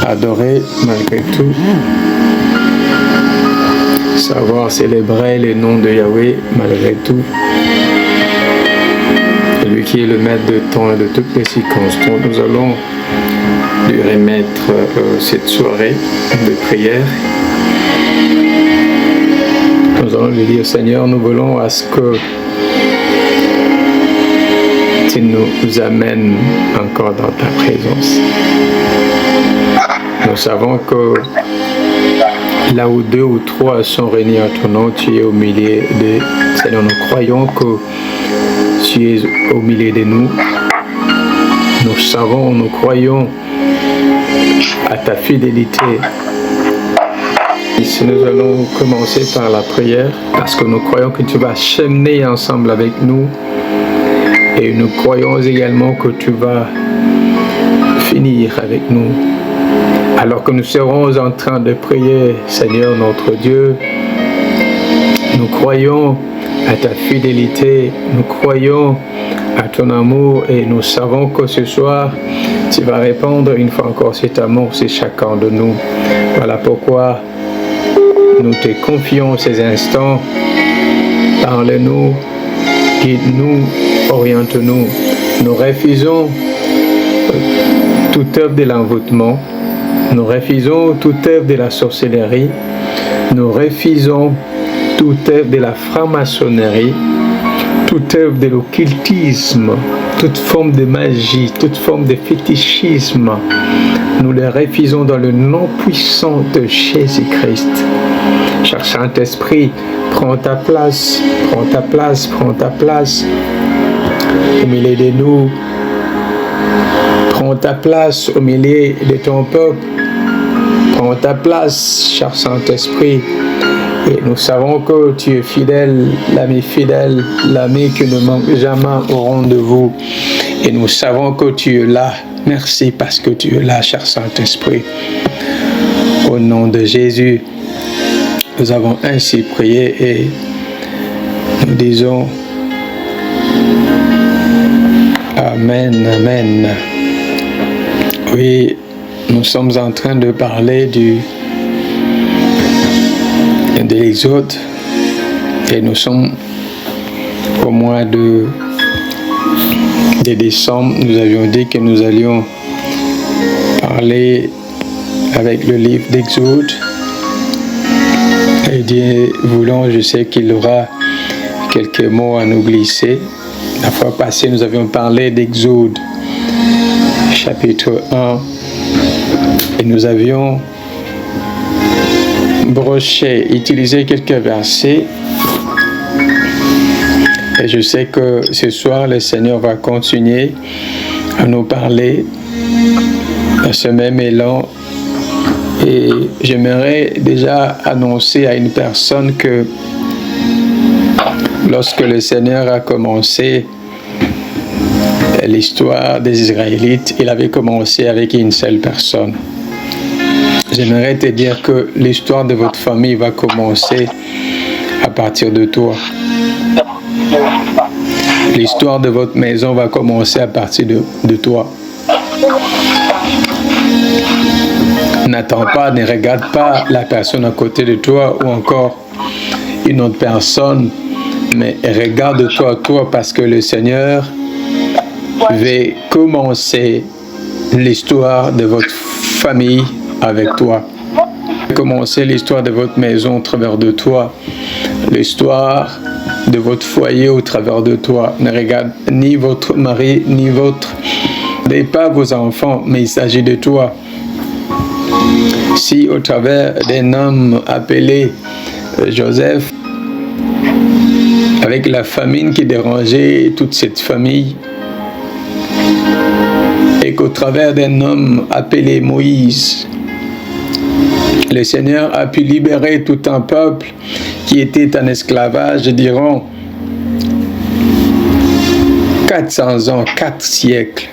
adorer malgré tout, savoir célébrer le nom de Yahweh malgré tout. Lui qui est le maître de temps et de toutes les circonstances, nous allons lui remettre cette soirée de prière. Nous allons lui dire, Seigneur, nous voulons à ce que tu nous amènes encore dans ta présence. Nous savons que là où 2 ou 3 sont réunis en ton nom, tu es au milieu de... Seigneur, nous croyons que tu es au milieu de nous. Nous savons, nous croyons à ta fidélité. Ici, nous allons commencer par la prière parce que nous croyons que tu vas cheminer ensemble avec nous et nous croyons également que tu vas finir avec nous. Alors que nous serons en train de prier, Seigneur notre Dieu, nous croyons à ta fidélité, nous croyons à ton amour et nous savons que ce soir, tu vas répandre une fois encore cet amour sur chacun de nous. Voilà pourquoi nous te confions ces instants. Parle-nous, guide-nous, oriente-nous. Nous refusons toute œuvre de l'envoûtement. Nous refusons toute œuvre de la sorcellerie. Nous refusons toute œuvre de la franc-maçonnerie, toute œuvre de l'occultisme, toute forme de magie, toute forme de fétichisme. Nous les refusons dans le nom puissant de Jésus-Christ. Cher Saint-Esprit, prends ta place, prends ta place, prends ta place au milieu de nous. Prends ta place au milieu de ton peuple. Prends ta place, cher Saint-Esprit. Et nous savons que tu es fidèle, l'ami qui ne manque jamais au rendez-vous. Et nous savons que tu es là. Merci parce que tu es là, cher Saint-Esprit. Au nom de Jésus, nous avons ainsi prié et nous disons Amen, Amen. Oui, nous sommes en train de parler de l'Exode et nous sommes au mois de décembre. Nous avions dit que nous allions parler avec le livre d'Exode et Dieu voulant, je sais qu'il aura quelques mots à nous glisser. La fois passée, nous avions parlé d'Exode chapitre 1 et nous avions utilisé quelques versets et je sais que ce soir le Seigneur va continuer à nous parler à ce même élan et j'aimerais déjà annoncer à une personne que lorsque le Seigneur a commencé l'histoire des Israélites, il avait commencé avec une seule personne. J'aimerais te dire que l'histoire de votre famille va commencer à partir de toi. L'histoire de votre maison va commencer à partir de toi. N'attends pas, ne regarde pas la personne à côté de toi ou encore une autre personne, mais regarde-toi toi parce que le Seigneur veut commencer l'histoire de votre famille avec toi. Commencer l'histoire de votre maison au travers de toi. L'histoire de votre foyer au travers de toi. Ne regarde ni votre mari, ni pas vos enfants, mais il s'agit de toi. Si au travers d'un homme appelé Joseph, avec la famine qui dérangeait toute cette famille, et qu'au travers d'un homme appelé Moïse, le Seigneur a pu libérer tout un peuple qui était en esclavage, diront 400 ans, 4 siècles.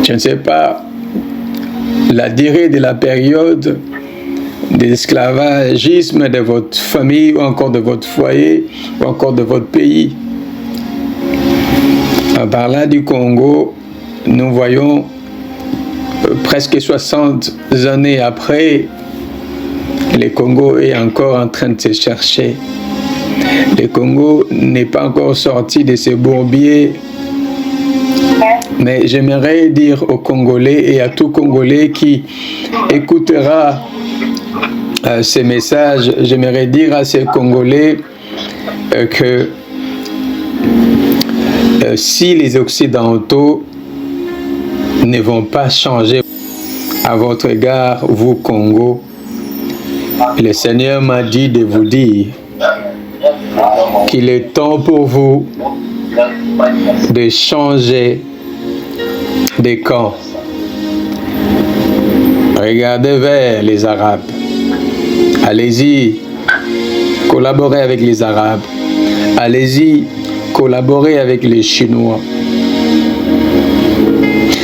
Je ne sais pas la durée de la période d'esclavagisme de votre famille ou encore de votre foyer ou encore de votre pays. En parlant du Congo, nous voyons presque 60 années après, le Congo est encore en train de se chercher. Le Congo n'est pas encore sorti de ce bourbier. Mais j'aimerais dire aux Congolais et à tout Congolais qui écoutera ces messages, j'aimerais dire à ces Congolais que si les Occidentaux ne vont pas changer à votre égard, vous Congo, le Seigneur m'a dit de vous dire qu'il est temps pour vous de changer de camp. Regardez vers les Arabes. Allez-y, collaborez avec les Arabes. Allez-y, collaborez avec les Chinois.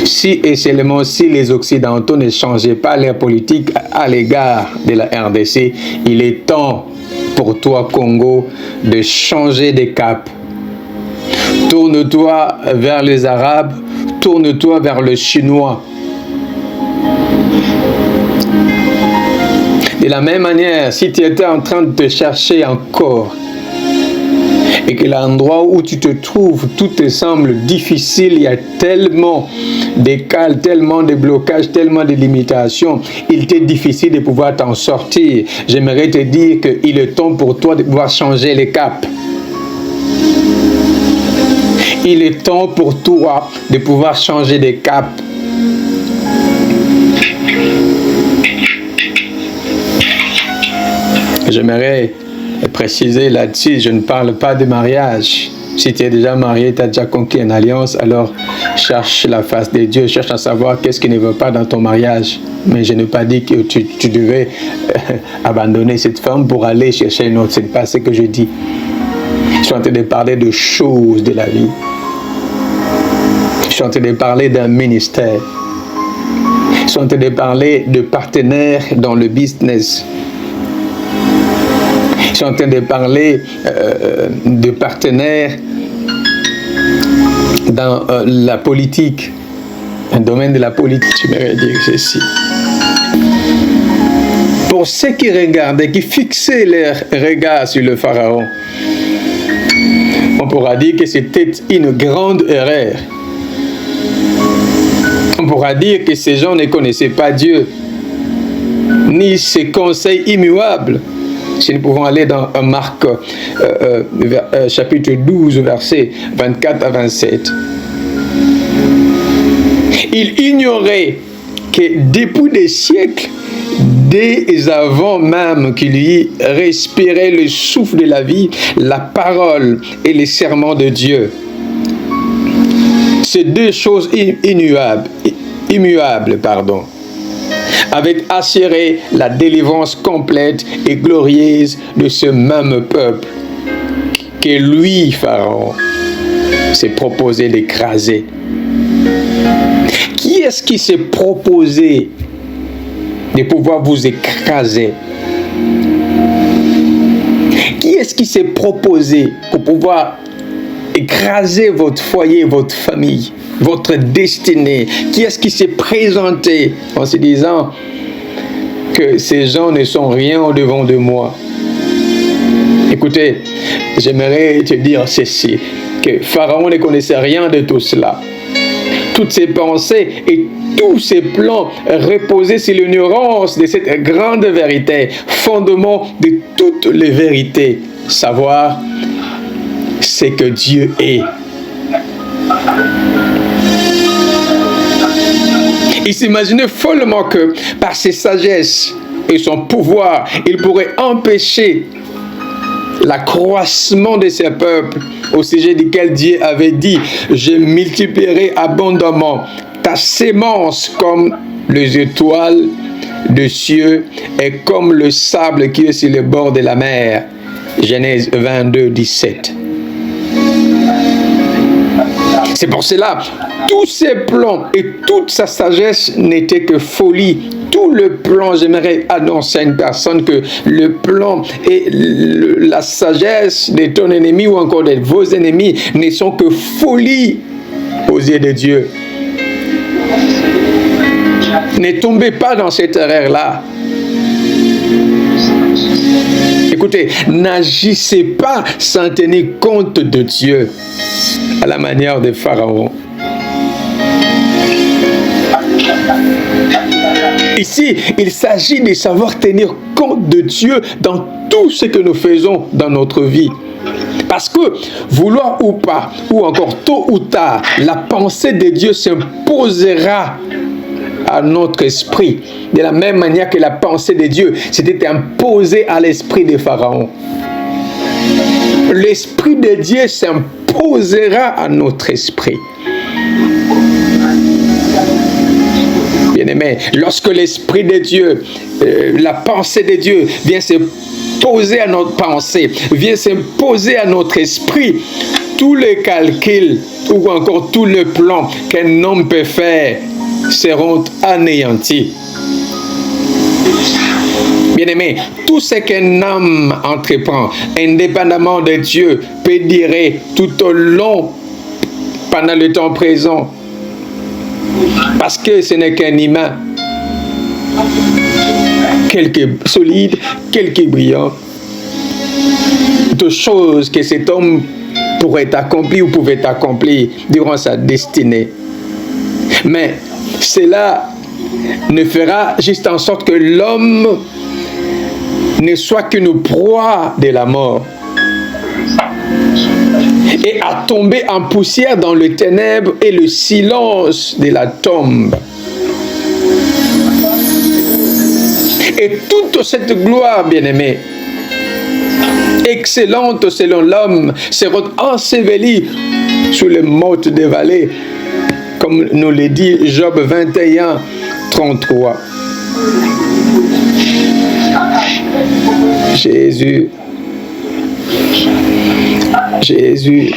Si et seulement si les Occidentaux ne changeaient pas leur politique à l'égard de la RDC, il est temps pour toi, Congo, de changer de cap. Tourne-toi vers les Arabes, tourne-toi vers le Chinois. De la même manière, si tu étais en train de te chercher encore et que l'endroit où tu te trouves, tout te semble difficile, il y a tellement de cales, tellement de blocages, tellement de limitations, il t'est difficile de pouvoir t'en sortir. J'aimerais te dire qu'il est temps pour toi de pouvoir changer les caps. Il est temps pour toi de pouvoir changer de cap. J'aimerais préciser là-dessus, je ne parle pas de mariage. Si tu es déjà marié, tu as déjà conquis une alliance, alors cherche la face de Dieu, cherche à savoir qu'est-ce qui ne va pas dans ton mariage. Mais je n'ai pas dit que tu devais abandonner cette femme pour aller chercher une autre. Ce n'est pas ce que je dis. Je suis en train de parler de choses de la vie. Je suis en train de parler d'un ministère. Je suis en train de parler de partenaires dans le business. Je suis en train de parler de partenaires dans la politique, un domaine de la politique, je vais dire ceci. Pour ceux qui regardaient, qui fixaient leur regard sur le Pharaon, on pourra dire que c'était une grande erreur. On pourra dire que ces gens ne connaissaient pas Dieu, ni ses conseils immuables. Si nous pouvons aller dans Marc chapitre 12, versets 24 à 27. Il ignorait que depuis des siècles, dès avant même qu'il y respirait le souffle de la vie, la parole et les serments de Dieu, ces deux choses immuables, avaient assuré la délivrance complète et glorieuse de ce même peuple que lui, Pharaon, s'est proposé d'écraser. Qui est-ce qui s'est proposé de pouvoir vous écraser? Qui est-ce qui s'est proposé pour pouvoir écraser votre foyer, votre famille, votre destinée? Qui est-ce qui s'est présenté en se disant que ces gens ne sont rien au-devant de moi? Écoutez, j'aimerais te dire ceci, que Pharaon ne connaissait rien de tout cela. Toutes ses pensées et tous ses plans reposaient sur l'ignorance de cette grande vérité, fondement de toutes les vérités, savoir ce que Dieu est. Il s'imaginait follement que par ses sagesses et son pouvoir, il pourrait empêcher l'accroissement de ces peuples au sujet duquel Dieu avait dit « Je multiplierai abondamment ta sémence comme les étoiles des cieux et comme le sable qui est sur le bord de la mer. » Genèse 22, 17. C'est pour cela, tous ses plans et toute sa sagesse n'étaient que folie. Tout le plan, j'aimerais annoncer à une personne que le plan et la sagesse de ton ennemi ou encore de vos ennemis ne sont que folie aux yeux de Dieu. Ne tombez pas dans cette erreur-là. Écoutez, n'agissez pas sans tenir compte de Dieu, à la manière de Pharaon. Ici, il s'agit de savoir tenir compte de Dieu dans tout ce que nous faisons dans notre vie. Parce que, vouloir ou pas, ou encore tôt ou tard, la pensée de Dieu s'imposera à notre esprit. De la même manière que la pensée de Dieu s'était imposée à l'esprit de Pharaon. L'esprit de Dieu s'imposera à notre esprit. Bien-aimé, lorsque l'esprit de Dieu, la pensée de Dieu vient se poser à notre pensée, vient s'imposer à notre esprit, tous les calculs ou encore tous les plans qu'un homme peut faire seront anéantis. Bien-aimé, tout ce qu'un homme entreprend, indépendamment de Dieu, peut dire tout au long, pendant le temps présent, parce que ce n'est qu'un humain, quelque solide, quelque brillant, de choses que cet homme pourrait accomplir ou pouvait accomplir durant sa destinée. Mais cela ne fera juste en sorte que l'homme ne soit qu'une proie de la mort et à tomber en poussière dans le ténèbre et le silence de la tombe. Et toute cette gloire, bien-aimée, excellente selon l'homme, sera ensevelie sous les mottes des vallées, comme nous le dit Job 21, 33. Jésus. Jésus.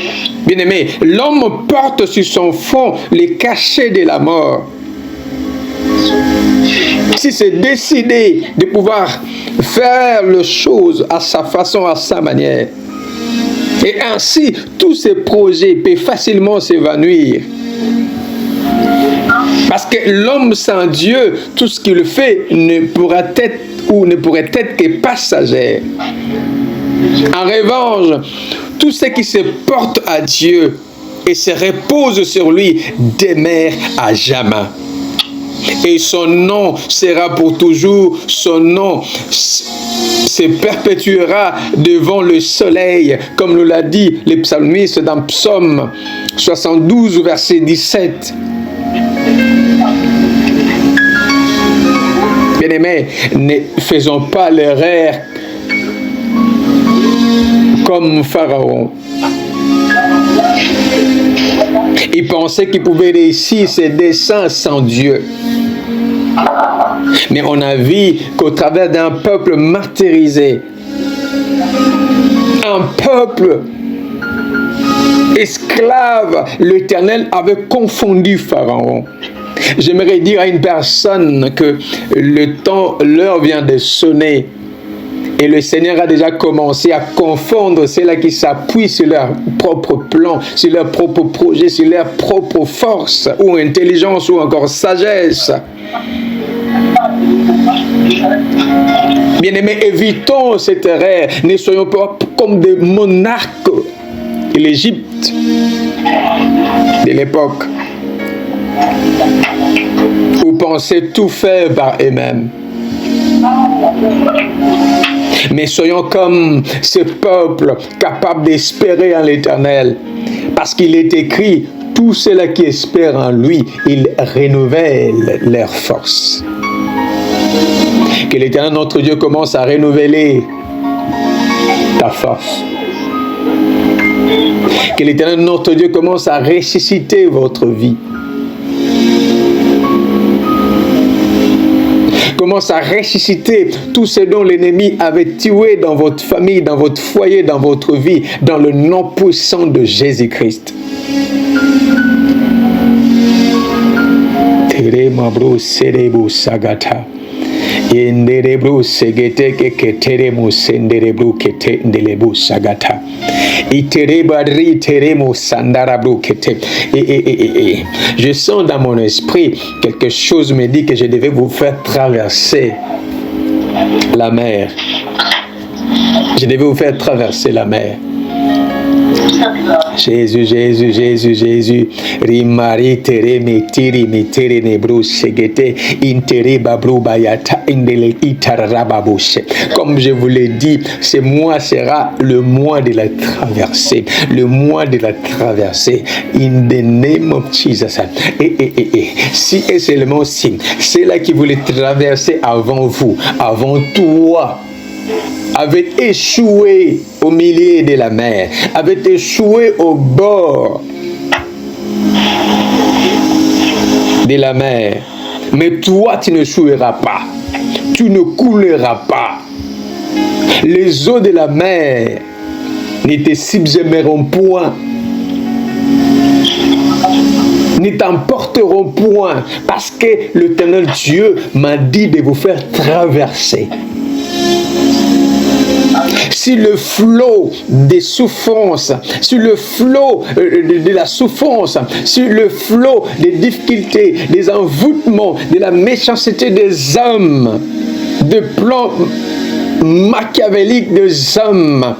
Bien-aimé, l'homme porte sur son front les cachets de la mort. Si c'est décidé de pouvoir faire les choses à sa façon, à sa manière, et ainsi tous ces projets peuvent facilement s'évanouir. Parce que l'homme sans Dieu, tout ce qu'il fait ne pourra être ou ne pourrait être que passager. En revanche, tout ce qui se porte à Dieu et se repose sur lui demeure à jamais. Et son nom sera pour toujours, son nom se perpétuera devant le soleil, comme nous l'a dit le psalmiste dans Psaume 72, verset 17. Bien-aimés, ne faisons pas l'erreur comme Pharaon. Il pensait qu'il pouvait réussir ses desseins sans Dieu. Mais on a vu qu'au travers d'un peuple martyrisé, un peuple esclave, l'Éternel avait confondu Pharaon. J'aimerais dire à une personne que l'heure vient de sonner. Et le Seigneur a déjà commencé à confondre ceux-là qui s'appuient sur leur propre plan, sur leur propre projet, sur leur propre force, ou intelligence, ou encore sagesse. Bien-aimés, évitons cette erreur. Ne soyons pas comme des monarques de l'Égypte de l'époque, où pensaient tout faire par eux-mêmes. Mais soyons comme ce peuple capable d'espérer en l'Éternel, parce qu'il est écrit, tous ceux-là qui espèrent en lui, il renouvelle leur force. Que l'Éternel notre Dieu commence à renouveler ta force. Que l'Éternel notre Dieu commence à ressusciter votre vie. Commence à ressusciter tout ce dont l'ennemi avait tué dans votre famille, dans votre foyer, dans votre vie, dans le nom puissant de Jésus-Christ. Yenderebro segete keteremo senderebro kete ndelebu sagata. Iterebadri teremo sandarabro kete. Je sens dans mon esprit quelque chose me dit que je devais vous faire traverser la mer. Je devais vous faire traverser la mer. Jésus, Jésus, Jésus, Jésus. Rimari tere metiri metere nebro segete intere babro bayata indele itarababoshe. Comme je vous l'ai dit, ce mois sera le mois de la traversée. Le mois de la traversée. In the name of Jesus. Si et seulement si, c'est là qui voulait traverser avant vous, avant toi, avait échoué au milieu de la mer, avait échoué au bord de la mer. Mais toi, tu ne échoueras pas. Tu ne couleras pas. Les eaux de la mer ne te submergeront point, ne t'emporteront point, parce que l'Éternel Dieu m'a dit de vous faire traverser. Si le flot des souffrances, sur le flot de la souffrance, sur le flot des difficultés, des envoûtements, de la méchanceté des hommes, de plans machiavéliques des hommes,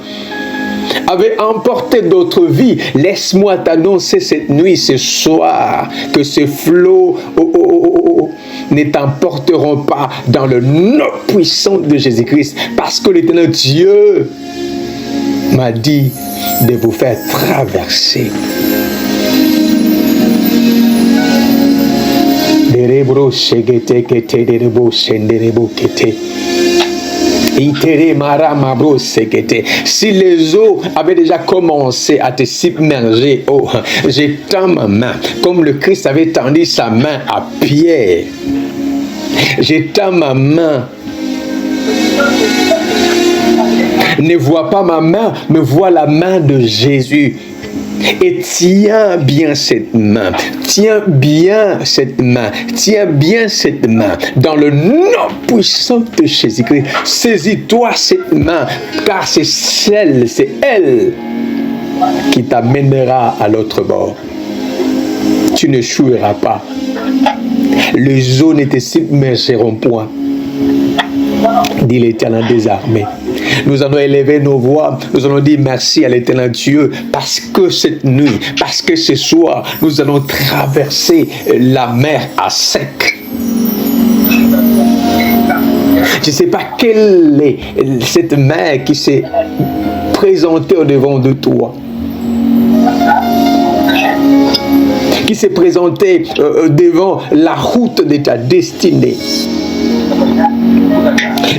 avait emporté d'autres vies, laisse-moi t'annoncer cette nuit, ce soir, que ce flot ne t'emporteront pas dans le nom puissant de Jésus-Christ, parce que l'Éternel Dieu m'a dit de vous faire traverser. Si les eaux avaient déjà commencé à te submerger, oh, j'étends ma main, comme le Christ avait tendu sa main à Pierre. J'étends ma main. Ne vois pas ma main, mais vois la main de Jésus. Et tiens bien cette main, tiens bien cette main, tiens bien cette main, dans le nom puissant de Jésus-Christ. Saisis-toi cette main, car c'est celle, c'est elle qui t'amènera à l'autre bord. Tu ne choueras pas. Les eaux ne te submergeront point, dit l'Éternel des armées. Nous allons élever nos voix, nous allons dire merci à l'Éternel Dieu, parce que cette nuit, parce que ce soir, nous allons traverser la mer à sec. Je ne sais pas quelle est cette mer qui s'est présentée au-devant de toi, qui s'est présentée devant la route de ta destinée.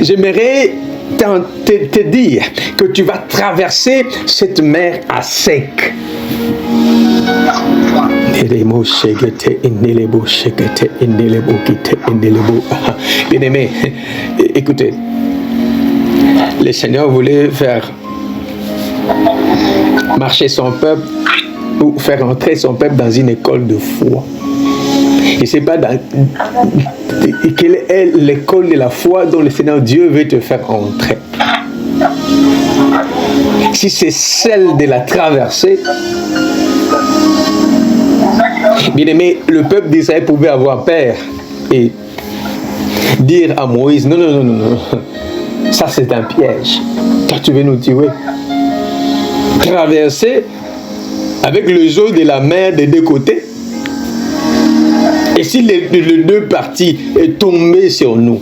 J'aimerais te dire que tu vas traverser cette mer à sec. Bien-aimé, écoutez, le Seigneur voulait faire marcher son peuple ou faire entrer son peuple dans une école de foi. Je ne sais pas quelle est l'école de la foi dont le Seigneur Dieu veut te faire entrer. Si c'est celle de la traversée, bien aimé, le peuple d'Israël pouvait avoir peur et dire à Moïse, non, non, non, non, non, ça c'est un piège, car tu veux nous tuer. Traverser avec les eaux de la mer des deux côtés. Et si les deux parties est tombé sur nous,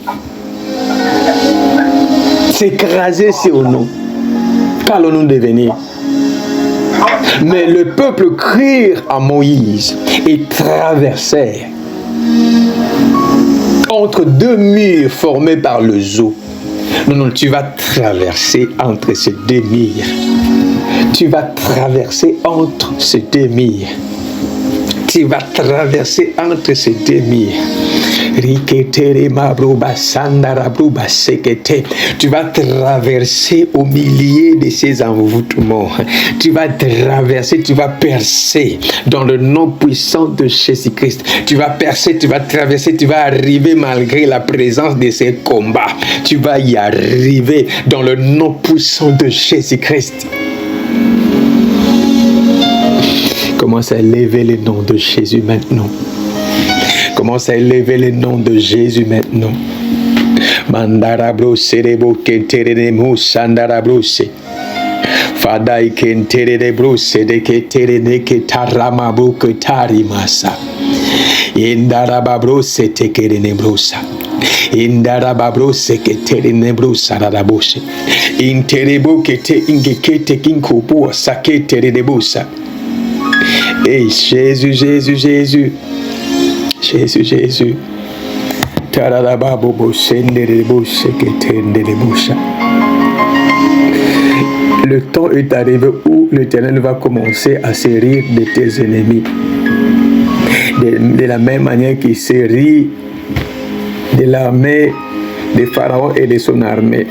s'écraser sur nous, qu'allons-nous devenir? Mais le peuple crie à Moïse et traversèrent entre deux murs formés par le eau. Non, non, tu vas traverser entre ces deux murs. Tu vas traverser entre ces deux murs. Tu vas traverser entre ces deux murs. Tu vas traverser au milieu de ces envoûtements. Tu vas traverser, tu vas percer dans le nom puissant de Jésus-Christ. Tu vas percer, tu vas traverser, tu vas arriver malgré la présence de ces combats. Tu vas y arriver dans le nom puissant de Jésus-Christ. Commence à élever le nom de Jésus maintenant. Commence à élever le nom de Jésus maintenant. Mandarabro serebo kenteremo sandarabrose. Fadai kenterebrose de keterene ketaramabu ketarimasa. Indarababrose tekerenebrosa. Indarababrose keterenebrosa darabose. Interebo kete ingekete kinkopo saketerenebosa. Et Jésus, Jésus, Jésus. Jésus, Jésus. Le temps est arrivé où l'Éternel va commencer à se rire de tes ennemis. De la même manière qu'il se rit de l'armée de Pharaon et de son armée.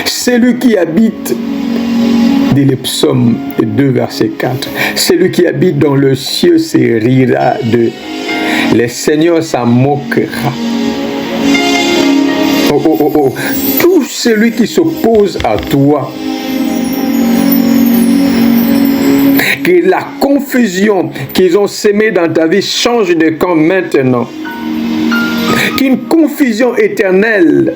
Celui qui habite, dit le psaume 2, verset 4, celui qui habite dans le ciel se rira de. Le Seigneur s'en moquera. Oh, oh, oh, oh. Tout celui qui s'oppose à toi, que la confusion qu'ils ont semée dans ta vie change de camp maintenant. Qu'une confusion éternelle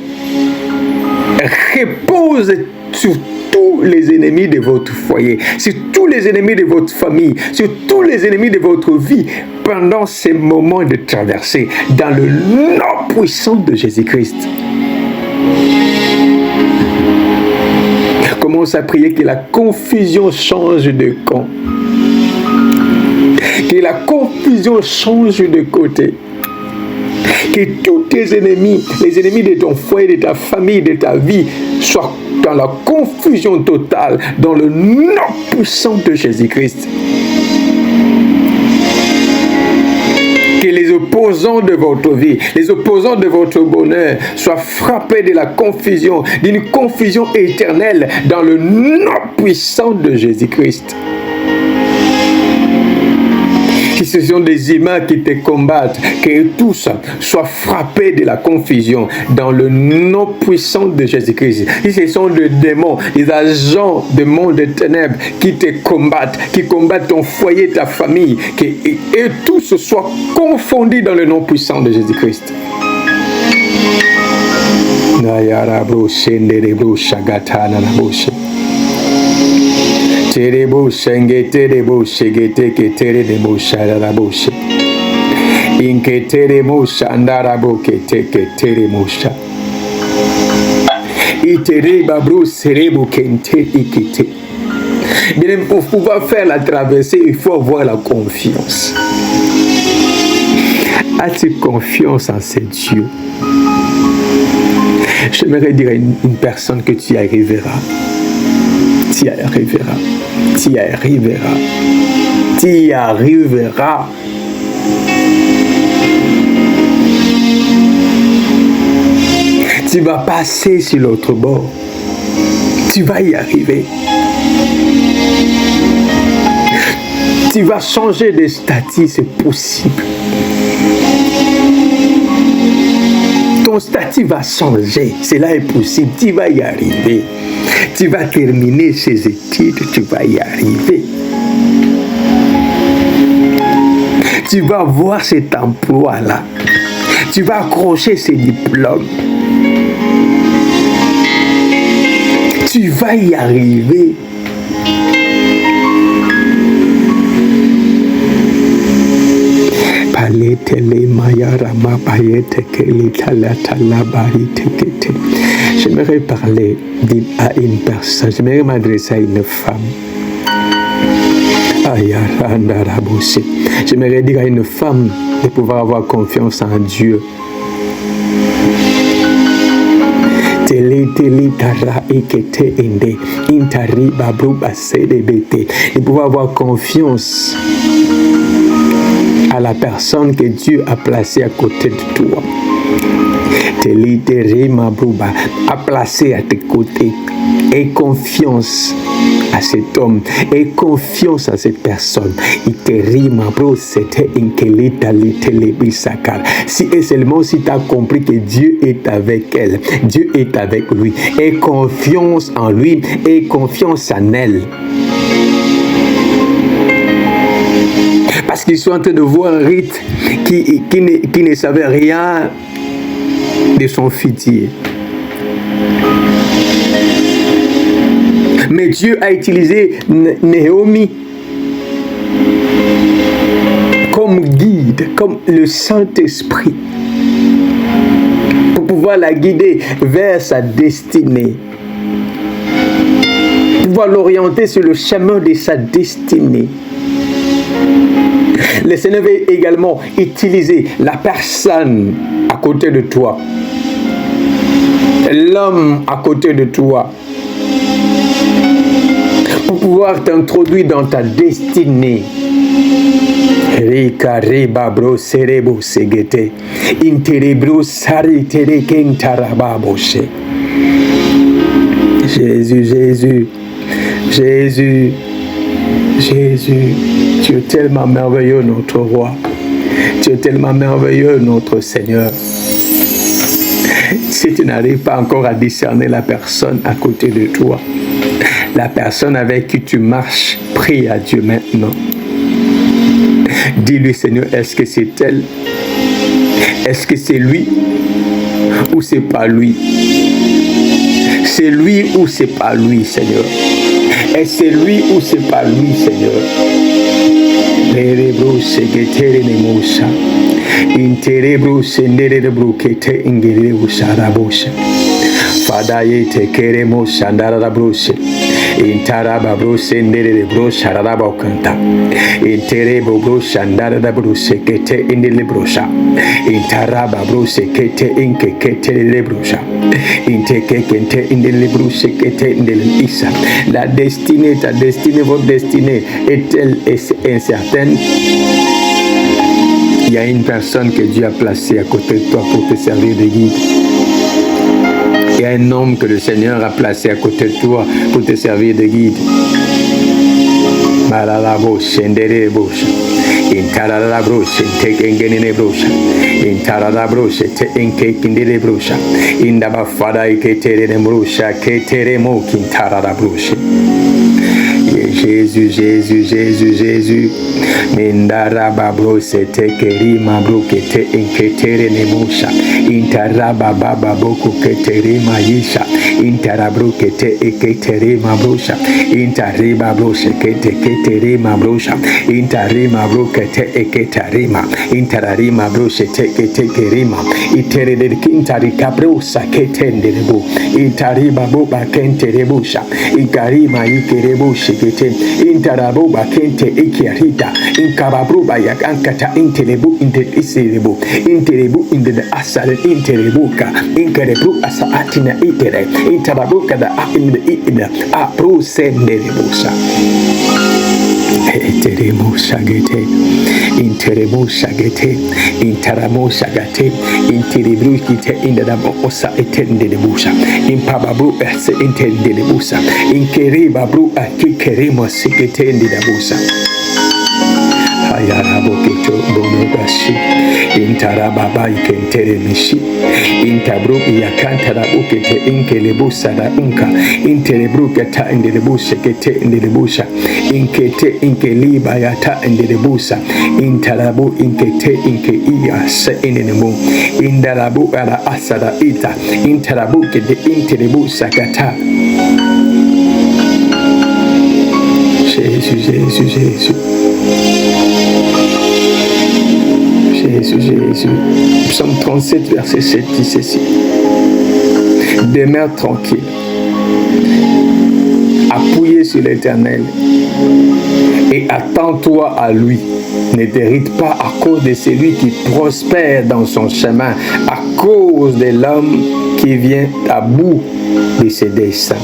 repose sur tous les ennemis de votre foyer, sur tous les ennemis de votre famille, sur tous les ennemis de votre vie pendant ces moments de traversée, dans le nom puissant de Jésus-Christ. Commence à prier que la confusion change de camp, que la confusion change de côté. Que tous tes ennemis, les ennemis de ton foyer, de ta famille, de ta vie, soient dans la confusion totale, dans le nom puissant de Jésus-Christ. Que les opposants de votre vie, les opposants de votre bonheur soient frappés de la confusion, d'une confusion éternelle, dans le nom puissant de Jésus-Christ. Si ce sont des humains qui te combattent, que tous soient frappés de la confusion dans le nom puissant de Jésus-Christ. Si ce sont des démons, des agents du monde des ténèbres qui te combattent, qui combattent ton foyer, ta famille, et tous soient confondus dans le nom puissant de Jésus-Christ. Terebo shenge terebo shegete ke terebo sharabo she inke terebo shandarabo ke teke terebo sha itereba bro serebo kente ikite. Bien, pour pouvoir faire la traversée, il faut avoir la confiance. As-tu confiance en ce Dieu? J'aimerais dire à une personne que tu y arriveras. Tu y arriveras. Tu y arriveras. Tu y arriveras. Tu vas passer sur l'autre bord. Tu vas y arriver. Tu vas changer de statut, c'est possible. Ton statut va changer, cela est possible. Tu vas y arriver. Tu vas terminer ces études, tu vas y arriver. Tu vas voir cet emploi-là. Tu vas accrocher ces diplômes. Tu vas y arriver. J'aimerais parler à une personne, j'aimerais m'adresser à une femme. J'aimerais dire à une femme de pouvoir avoir confiance en Dieu. Télé de pouvoir avoir confiance à la personne que Dieu a placée à côté de toi. A placé à tes côtés. Aie confiance à cet homme, aie confiance à cette personne. Si et seulement si tu as compris que Dieu est avec elle, Dieu est avec lui, aie confiance en lui, aie confiance en elle. Parce qu'ils sont en train de voir un rite qui ne savait rien de son futur. Mais Dieu a utilisé Naomi comme guide, comme le Saint-Esprit, pour pouvoir la guider vers sa destinée, pour pouvoir l'orienter sur le chemin de sa destinée. Le Seigneur veut également utiliser la personne à côté de toi, l'homme à côté de toi, pour pouvoir t'introduire dans ta destinée. Jésus, Jésus, Jésus, Jésus, tu es tellement merveilleux, notre roi. Tu es tellement merveilleux, notre Seigneur. Si tu n'arrives pas encore à discerner la personne à côté de toi, la personne avec qui tu marches, prie à Dieu maintenant. Dis-lui, Seigneur, est-ce que c'est elle? Est-ce que c'est lui? Ou c'est pas lui? C'est lui ou c'est pas lui, Seigneur? Et c'est lui ou c'est pas lui, Seigneur? Fadaye te queremos andar la bruce. Intaraba bruce ndere bruce araba kanta. Interebo bruce andar la bruce que te indele bruce. Intaraba bruce que te inke que te le bruce. Inte que te indele bruce que te indele isa. La destinée, ta destinée, votre destinée est-elle incertaine? Il y a une personne que Dieu a placée à côté de toi pour te servir de guide. Il y a un homme que le Seigneur a placé à côté de toi pour te servir de guide. Jésus, Jésus, Jésus, Jésus. Mindaraba bro sete kerima bro kete inketere nemusha. Intaraba baba boku ketere maisha. Intarabro kete eketere mabrosha. Intariba bro sekete ketere mabrosha. Intarima bro kete eketarima. Intararima bro sete kete kerima. Itere de kintari kabrosa ketenderebo. Intariba boba kenterebusha. Ikarima ikerebusha kete. Intarabuba kente ikiarita. Inkababruba yakankata intelebu inteliserebu. Intelebu indele asare interebuka. Inkerebu asaatina itere. Intarabuka da ainde ida. Apru senderebusa. Eteremusa gete. Interemusa gete. Intaramusa gete. Interebru kite indadabo osa etenderebusa. Impababu ese intendelebusa. Inkeriba bru akikeremo siketendelebusa. Ayaraboketo bonogashi intarababa ikenteremishi intabru yakantarabuke inkelebusa da unka interebruka ta indelebusha kete indelebusha inkete inkeliba yata indelebusa intarabu inkete inke iya se inenemu indarabu ara asara ita intarabuke de intelebusa kata. Jésus, Jésus, Jésus. Jésus, Jésus. Psaume 37, verset 7 dit ceci. Demeure tranquille. Appuyez sur l'Éternel et attends-toi à lui. Ne t'irrite pas à cause de celui qui prospère dans son chemin, à cause de l'homme qui vient à bout de ses desseins.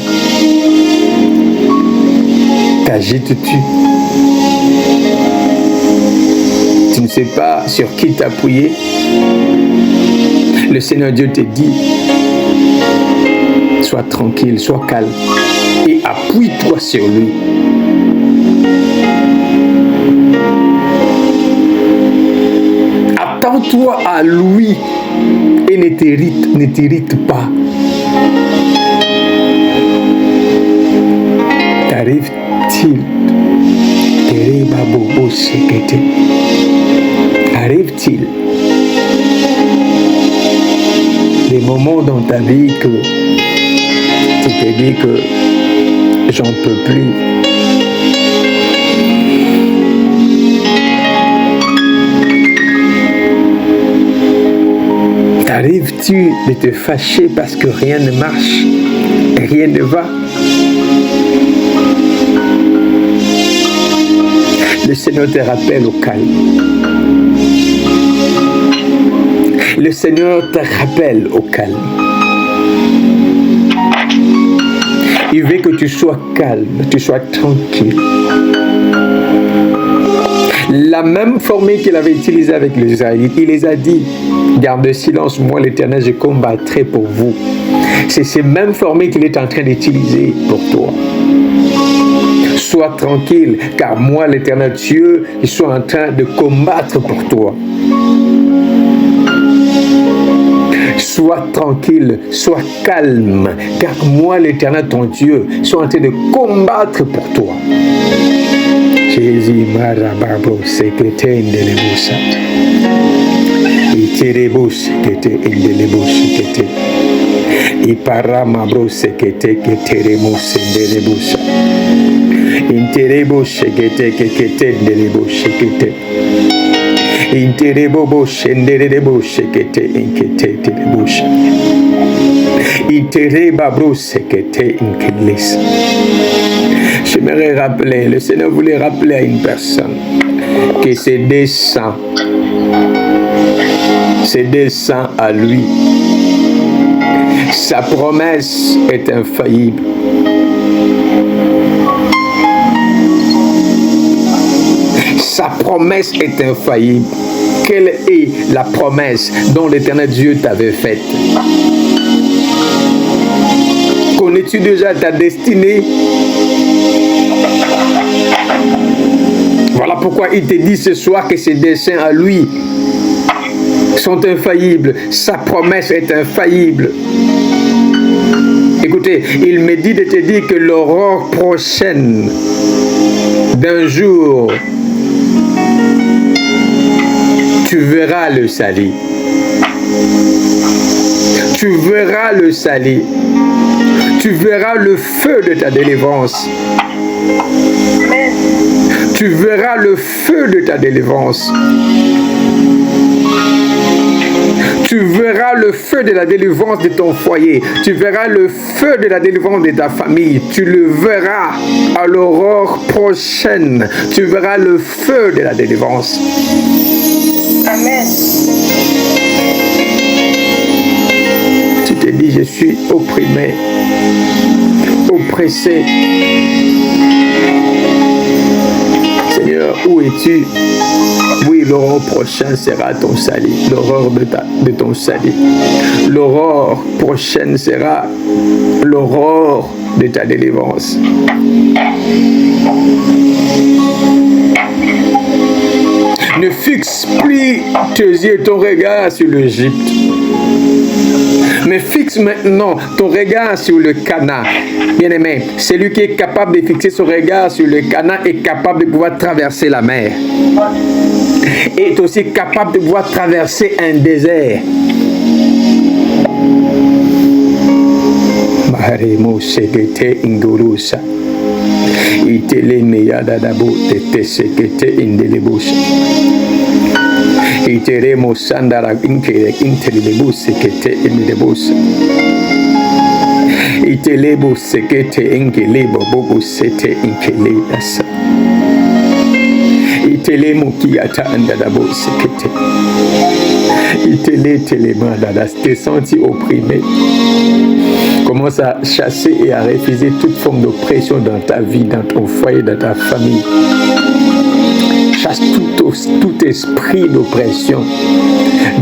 T'agites-tu? Tu ne sais pas sur qui t'appuyer? Le Seigneur Dieu te dit, sois tranquille, sois calme et appuie-toi sur lui. Attends-toi à lui et ne t'irrite pas. T'arrive-t-il? Arrive-t-il des moments dans ta vie que tu te dis que j'en peux plus? Arrives-tu de te fâcher parce que rien ne marche, rien ne va? Le Seigneur te rappelle au calme. Le Seigneur te rappelle au calme. Il veut que tu sois calme, tu sois tranquille. La même formule qu'il avait utilisée avec les Israélites, il les a dit, garde le silence, moi l'Éternel, je combattrai pour vous. C'est ces mêmes formules qu'il est en train d'utiliser pour toi. Sois tranquille, car moi l'Éternel Dieu, je suis en train de combattre pour toi. Sois tranquille, sois calme, car moi l'Éternel ton Dieu, je suis en train de combattre pour toi. Jésus marababo sekete indelebusa. Iterebus kete indelebus kete. Iparamabro sekete keteremus indelebusa. Interebus kete kete indelebus kete. Interebobos indelebus kete inkete indelebus. Iterebabro sekete inkelis. J'aimerais rappeler, le Seigneur voulait rappeler à une personne que ses desseins à lui, sa promesse est infaillible. Sa promesse est infaillible. Quelle est la promesse dont l'Éternel Dieu t'avait faite? Connais-tu déjà ta destinée? Voilà pourquoi il te dit ce soir que ses desseins à lui sont infaillibles. Sa promesse est infaillible. Écoutez, il me dit de te dire que l'aurore prochaine d'un jour, tu verras le salut. Tu verras le salut. Tu verras le feu de ta délivrance. Tu verras le feu de ta délivrance. Tu verras le feu de la délivrance de ton foyer. Tu verras le feu de la délivrance de ta famille. Tu le verras à l'aurore prochaine. Tu verras le feu de la délivrance. Amen. Tu te dis, je suis opprimé, oppressé. Seigneur, où es-tu? Oui, l'aurore prochaine sera ton salut, l'aurore de ton salut. L'aurore prochaine sera l'aurore de ta délivrance. Ne fixe plus tes yeux, ton regard sur l'Égypte. Mais fixe maintenant ton regard sur le Canaan. Bien-aimé, celui qui est capable de fixer son regard sur le Canaan est capable de pouvoir traverser la mer. Est aussi capable de pouvoir traverser un désert. Maremo segete ingurusa. Itele meyada dabo tete segete indelebusha. Iteremo sandara inkere intelebus segete indelebusha. Itelebo segete ingelebo bobo sete inkelasa. Itelemo kiata andadabo segete. Itele telema dadas te senti opprimé. Commence à chasser et à refuser toute forme d'oppression dans ta vie, dans ton foyer, dans ta famille. Chasse tout esprit d'oppression.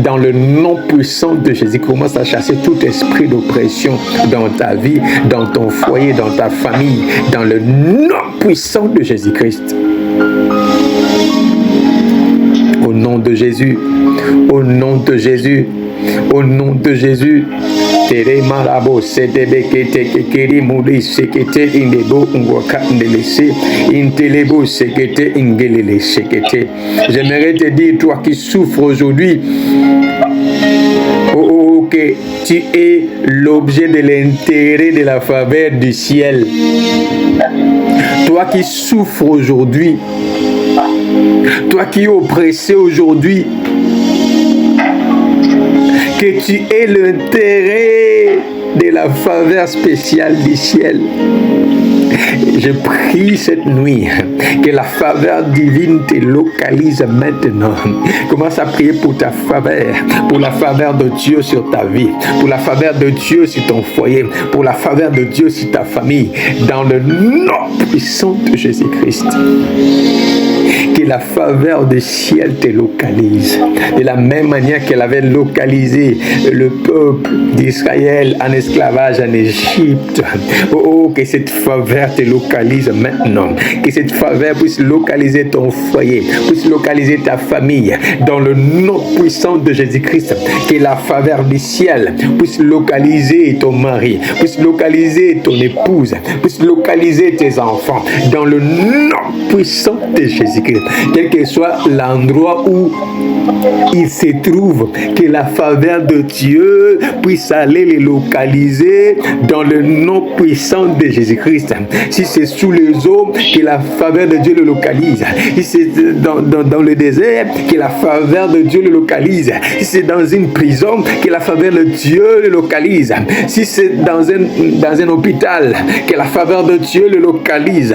Dans le nom puissant de Jésus, commence à chasser tout esprit d'oppression dans ta vie, dans ton foyer, dans ta famille, dans le nom puissant de Jésus-Christ. Au nom de Jésus, au nom de Jésus, au nom de Jésus. J'aimerais te dire, toi qui souffres aujourd'hui, que tu es l'objet de l'intérêt de la faveur du ciel. Toi qui souffres aujourd'hui, toi qui es oppressé aujourd'hui, que tu aies l'intérêt de la faveur spéciale du ciel. Je prie cette nuit que la faveur divine te localise maintenant. Commence à prier pour ta faveur, pour la faveur de Dieu sur ta vie, pour la faveur de Dieu sur ton foyer, pour la faveur de Dieu sur ta famille, dans le nom puissant de Jésus-Christ. Que la faveur du ciel te localise. De la même manière qu'elle avait localisé le peuple d'Israël en esclavage en Égypte. Que cette faveur te localise maintenant. Que cette faveur puisse localiser ton foyer, puisse localiser ta famille. Dans le nom puissant de Jésus-Christ. Que la faveur du ciel puisse localiser ton mari, puisse localiser ton épouse, puisse localiser tes enfants. Dans le nom puissant de Jésus-Christ. Quel que soit l'endroit où il se trouve, que la faveur de Dieu puisse aller les localiser dans le nom puissant de Jésus-Christ. Si c'est sous les eaux, que la faveur de Dieu le localise. Si c'est dans le désert, que la faveur de Dieu le localise. Si c'est dans une prison, que la faveur de Dieu le localise. Si c'est dans un hôpital, que la faveur de Dieu le localise.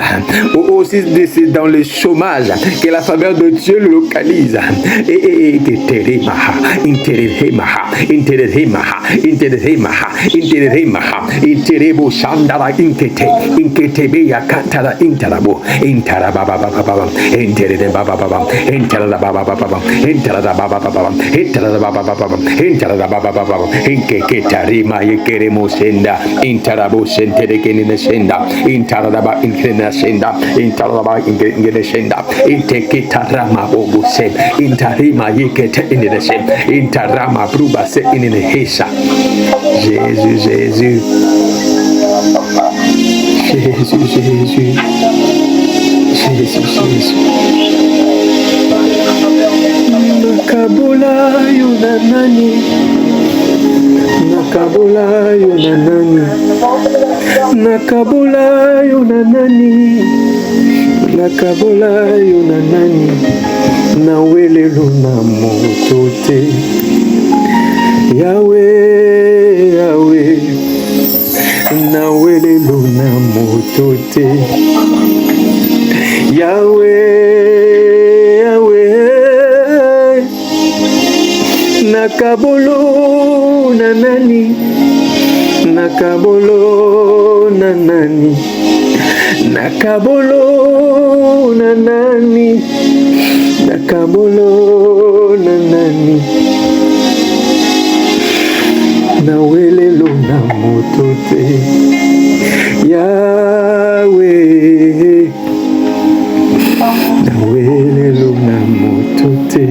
Ou si c'est dans le chômage, que la faveur de Dieu le localise. Et Jésus, Jésus. Jésus, Jésus. Jésus, Jésus. Nakabula yunanani. Nakabula yunanani. Nakabula yunanani. Nakabula yunanani. Nawele luna motote. Yahweh, Yahweh. Nawele luna motote. Yahweh, Yahweh. Nakabolo nanani. Nakabolo nanani. Nakabolo nanani. Nakabolo nanani. Nawele luna motote. Yahweh. Nawele luna motote.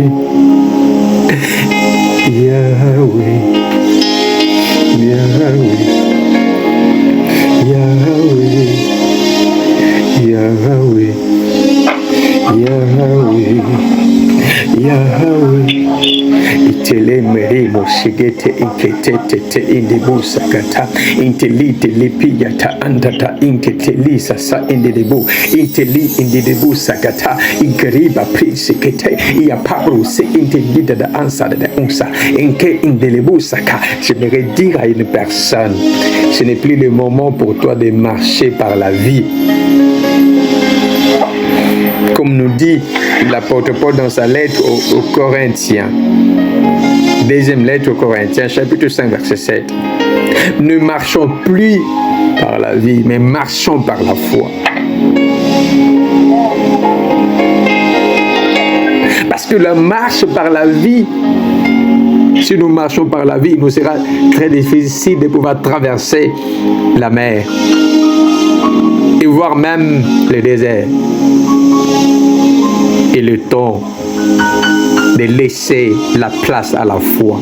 Yahweh. Yahweh. Yahweh. Yahweh. Yahweh. Yahweh. Itele mere moshigete inketete te indibu sakata intelite lipiyata andata inketeli sasa indibu inteli indibu sakata igriba prisikete iaparu se intelida da ansa da unsa inke indelebu saka. J'aimerais dire à une personne, ce n'est plus le moment pour toi de marcher par la vie. Comme nous dit l'apôtre Paul dans sa lettre aux Corinthiens, deuxième lettre aux Corinthiens, chapitre 5, verset 7. Ne marchons plus par la vie, mais marchons par la foi. Parce que la marche par la vie, si nous marchons par la vie, il nous sera très difficile de pouvoir traverser la mer et voir même le désert. Et le temps de laisser la place à la foi.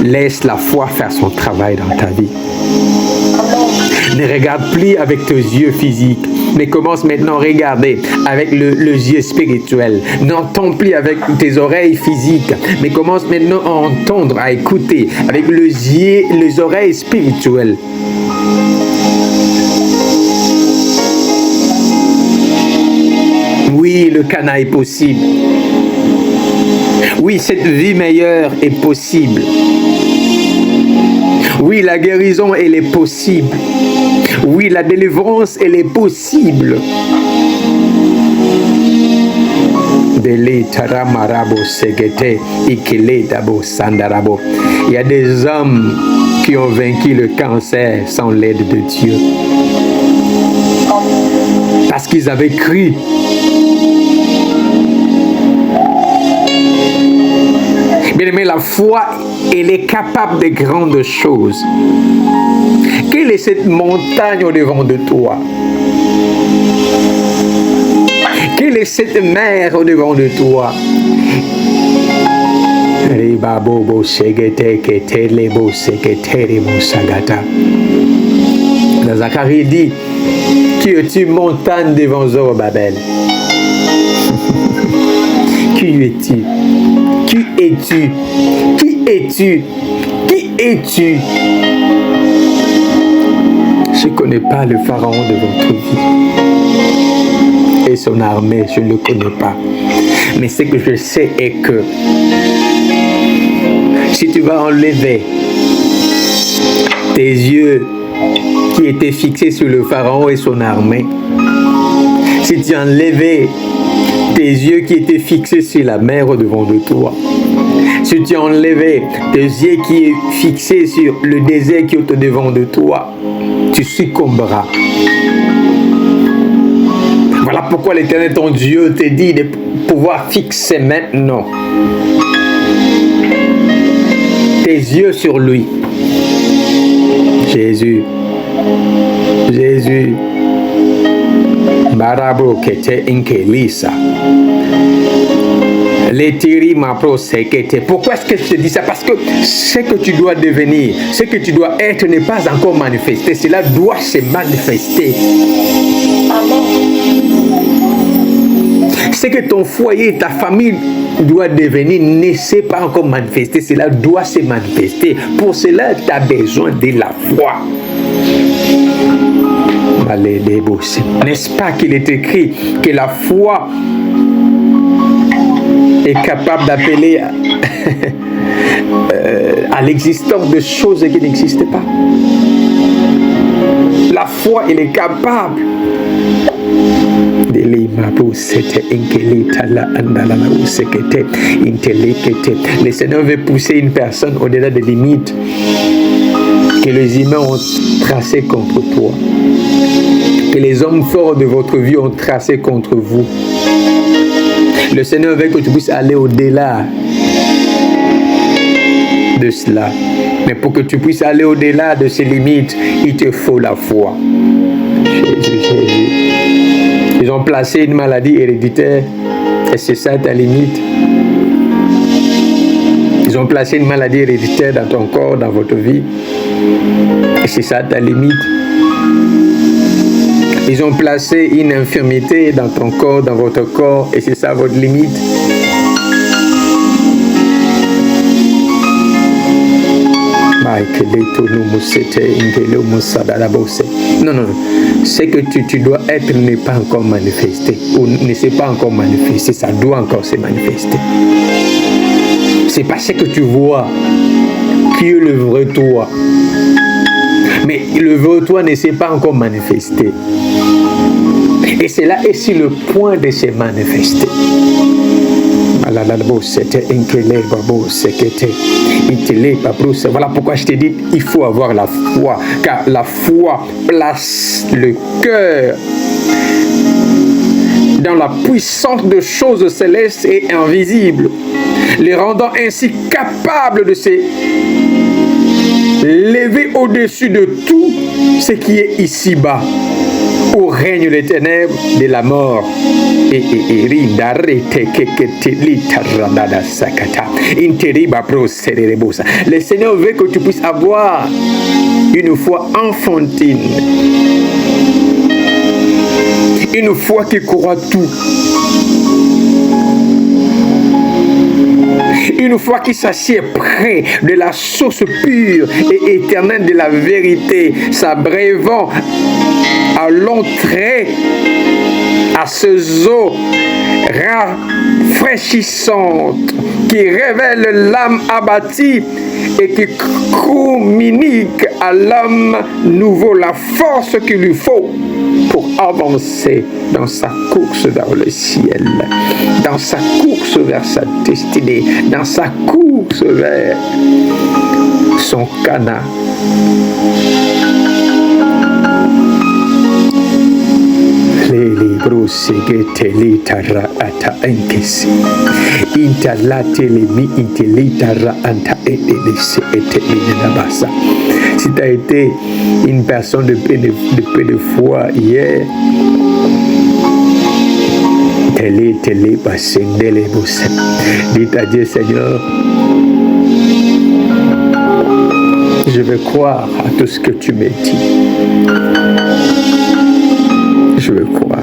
Laisse la foi faire son travail dans ta vie. Ne regarde plus avec tes yeux physiques, mais commence maintenant à regarder avec le yeux spirituel. N'entends plus avec tes oreilles physiques, mais commence maintenant à entendre, à écouter avec les oreilles spirituelles. Oui, le Cana est possible. Oui, cette vie meilleure est possible. Oui, la guérison, elle est possible. Oui, la délivrance, elle est possible. Il y a des hommes qui ont vaincu le cancer sans l'aide de Dieu. Parce qu'ils avaient cru. Bien-aimé, la foi, elle est capable de grandes choses. Quelle est cette montagne au-devant de toi? Quelle est cette mer au-devant de toi? Zacharie dit, qui es-tu montagne devant Zorobabel? Qui es-tu? Qui es-tu? Qui es-tu? Qui es-tu? Je ne connais pas le pharaon de votre vie. Et son armée, je ne le connais pas. Mais ce que je sais est que si tu vas enlever tes yeux qui étaient fixés sur le pharaon et son armée, si tu enlevais tes yeux qui étaient fixés sur la mer au-devant de toi, si tu enlevais tes yeux qui étaient fixés sur le désert qui est au-devant de toi, tu succomberas. Voilà pourquoi l'Éternel, ton Dieu, te dit de pouvoir fixer maintenant tes yeux sur lui. Jésus. Jésus. Marabo kete inkelisa. Pourquoi est-ce que je te dis ça? Parce que ce que tu dois devenir, ce que tu dois être n'est pas encore manifesté. Cela doit se manifester. Ce que ton foyer, ta famille doit devenir ne s'est pas encore manifesté. Cela doit se manifester. Pour cela, tu as besoin de la foi. N'est-ce pas qu'il est écrit que la foi est capable d'appeler à l'existence de choses qui n'existent pas? La foi, elle est capable. Le Seigneur veut pousser une personne au-delà des limites que les humains ont tracées contre toi, que les hommes forts de votre vie ont tracé contre vous. Le Seigneur veut que tu puisses aller au-delà de cela. Mais pour que tu puisses aller au-delà de ces limites, il te faut la foi. Jésus, Jésus. Ils ont placé une maladie héréditaire et c'est ça ta limite. Ils ont placé une maladie héréditaire dans ton corps, dans votre vie et c'est ça ta limite. Ils ont placé une infirmité dans ton corps, dans votre corps et c'est ça votre limite. Non, non, ce que tu dois être n'est pas encore manifesté ou ne s'est pas encore manifesté, ça doit encore se manifester. C'est pas ce que tu vois qui est le vrai toi, mais le vrai toi ne s'est pas encore manifesté et cela est sur le point de se manifester. Voilà pourquoi je te dis, il faut avoir la foi, car la foi place le cœur dans la puissance de choses célestes et invisibles, les rendant ainsi capables de se lever au-dessus de tout ce qui est ici-bas, où règne les ténèbres de la mort. Le Seigneur veut que tu puisses avoir une foi enfantine, une foi qui croit tout, une foi qui s'assied près de la source pure et éternelle de la vérité, s'abreuvant à l'entrée à ces eaux rafraîchissantes qui révèlent l'âme abattie et qui communique à l'homme nouveau la force qu'il lui faut pour avancer dans sa course vers le ciel, dans sa course vers sa destinée, dans sa course vers son Canaan. Si tu as été une personne de peu de foi hier, dites à Dieu, Seigneur, je veux croire à tout ce que tu me dis. Je veux croire.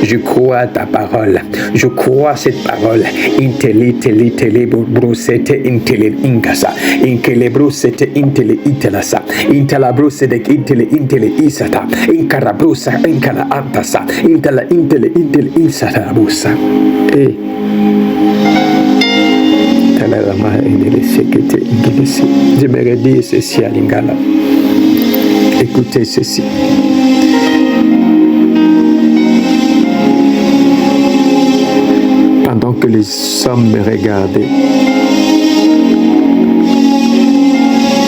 Je crois à ta parole. Je crois à cette parole. J'aimerais dire ceci à Lingala. Écoutez ceci. Pendant que les hommes me regardaient,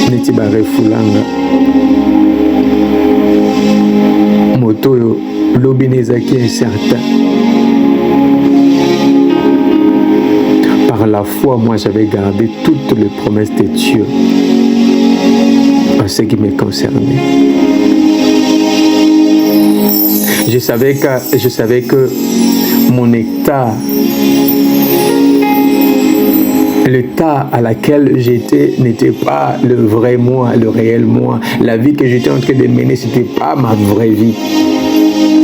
Netibare Fulanga, Moto Lobinezaki incertain. Par la foi, moi j'avais gardé toutes les promesses de Dieu en ce qui me concernait. Je savais que mon état, l'état à laquelle j'étais n'était pas le vrai moi, le réel moi. La vie que j'étais en train de mener, ce n'était pas ma vraie vie.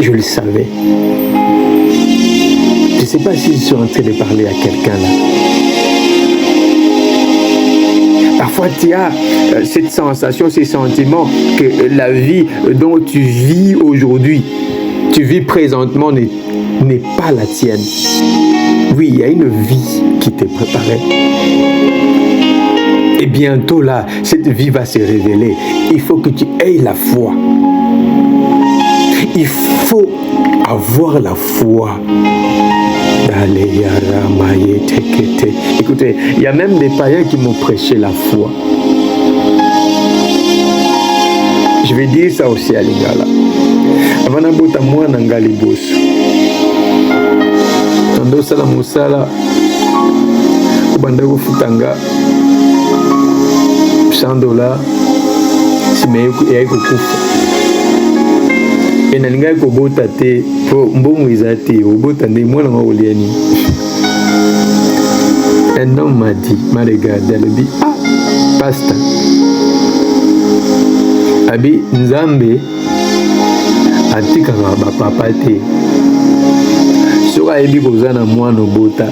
Je le savais. Je ne sais pas si je suis en train de parler à quelqu'un là. Parfois, tu as cette sensation, ces sentiments que la vie dont tu vis aujourd'hui, tu vis présentement, n'est pas la tienne. Oui, il y a une vie qui t'est préparée. Et bientôt là, cette vie va se révéler. Il faut que tu aies la foi. Il faut avoir la foi. Écoutez, il y a même des païens qui m'ont prêché la foi. Je vais dire ça aussi à Lingala. Avant bota mwana ngali bosu. Tando sala musala ubanda kufutanga $100 simeku yaiko kufa. Et nalinga ko bota te po mbongo izate obota ndi mwana wa oliani. Un homme m'a dit, m'a regardé, elle dit, ah, pasteur, abi nzambe atika ba papa te. Soka ebi kozana mwana obota.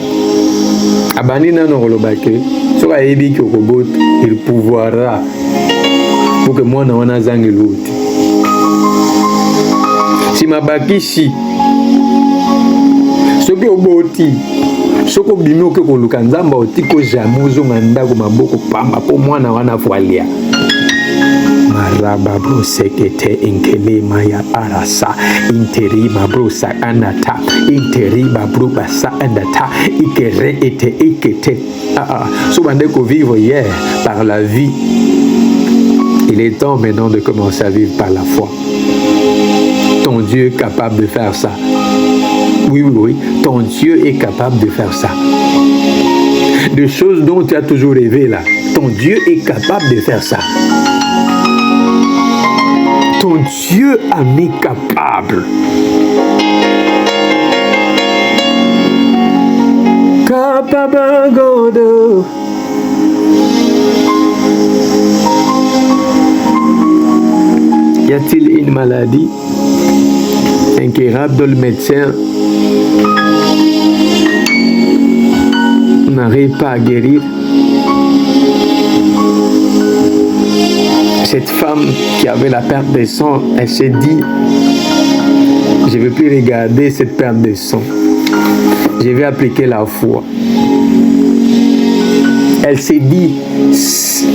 Abani nano kolobake, soka ebi ki okobota, il pouvoira pour que mwana wana zangi luti. Si mabakisi soki oboti soko bimi oke koluka nzamba otiko jamais ozonga ndako maboko pamba po mwana wana fwalia. Maraba brusekete inkele maya arasa. Interi mabrusa anata. Interi mabrubasa anata. Ikere ete ikete. Soubandeko vivre hier par la vie. Il est temps maintenant de commencer à vivre par la foi. Ton Dieu est capable de faire ça. Oui. Ton Dieu est capable de faire ça. Des choses dont tu as toujours rêvé là. Ton Dieu est capable de faire ça. Ton Dieu en est capable. Capable God. Y a-t-il une maladie incurable dont le médecin n'arrive pas à guérir? Cette femme qui avait la perte de sang, elle s'est dit, je ne veux plus regarder cette perte de sang. Je vais appliquer la foi. Elle s'est dit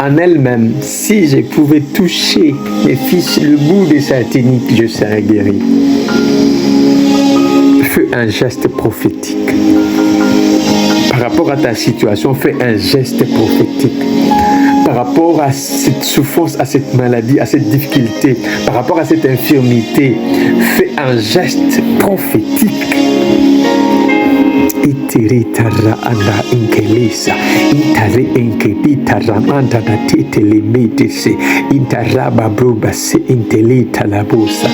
en elle-même, si je pouvais toucher mes fils, le bout de sa tunique, je serais guéri. Fais un geste prophétique. Par rapport à ta situation, fais un geste prophétique. Par rapport à cette souffrance, à cette maladie, à cette difficulté, par rapport à cette infirmité, fais un geste prophétique. Itiri tara anda inkelesa, itari inketi tara anda na titele metese, intaraba broba se intele talabosa.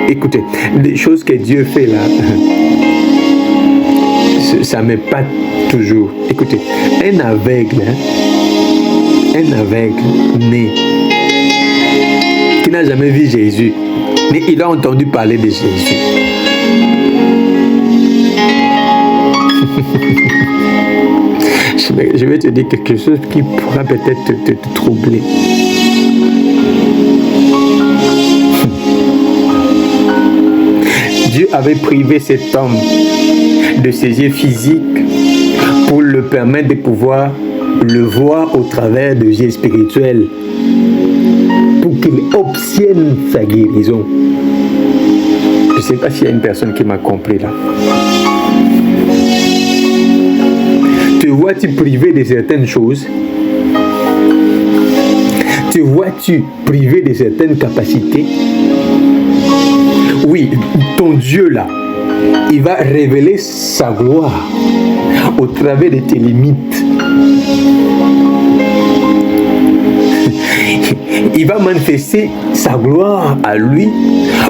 Écoutez, les choses que Dieu fait là, ça ne m'est pas toujours. Écoutez, un aveugle né, qui n'a jamais vu Jésus, mais il a entendu parler de Jésus. Je vais te dire quelque chose qui pourra peut-être te troubler. Dieu avait privé cet homme de ses yeux physiques pour le permettre de pouvoir le voir au travers de yeux spirituels, pour qu'il obtienne sa guérison. Je ne sais pas s'il y a une personne qui m'a compris là. Te vois-tu privé de certaines choses? Te vois-tu privé de certaines capacités? Oui, ton Dieu là, il va révéler sa gloire au travers de tes limites. Il va manifester sa gloire à lui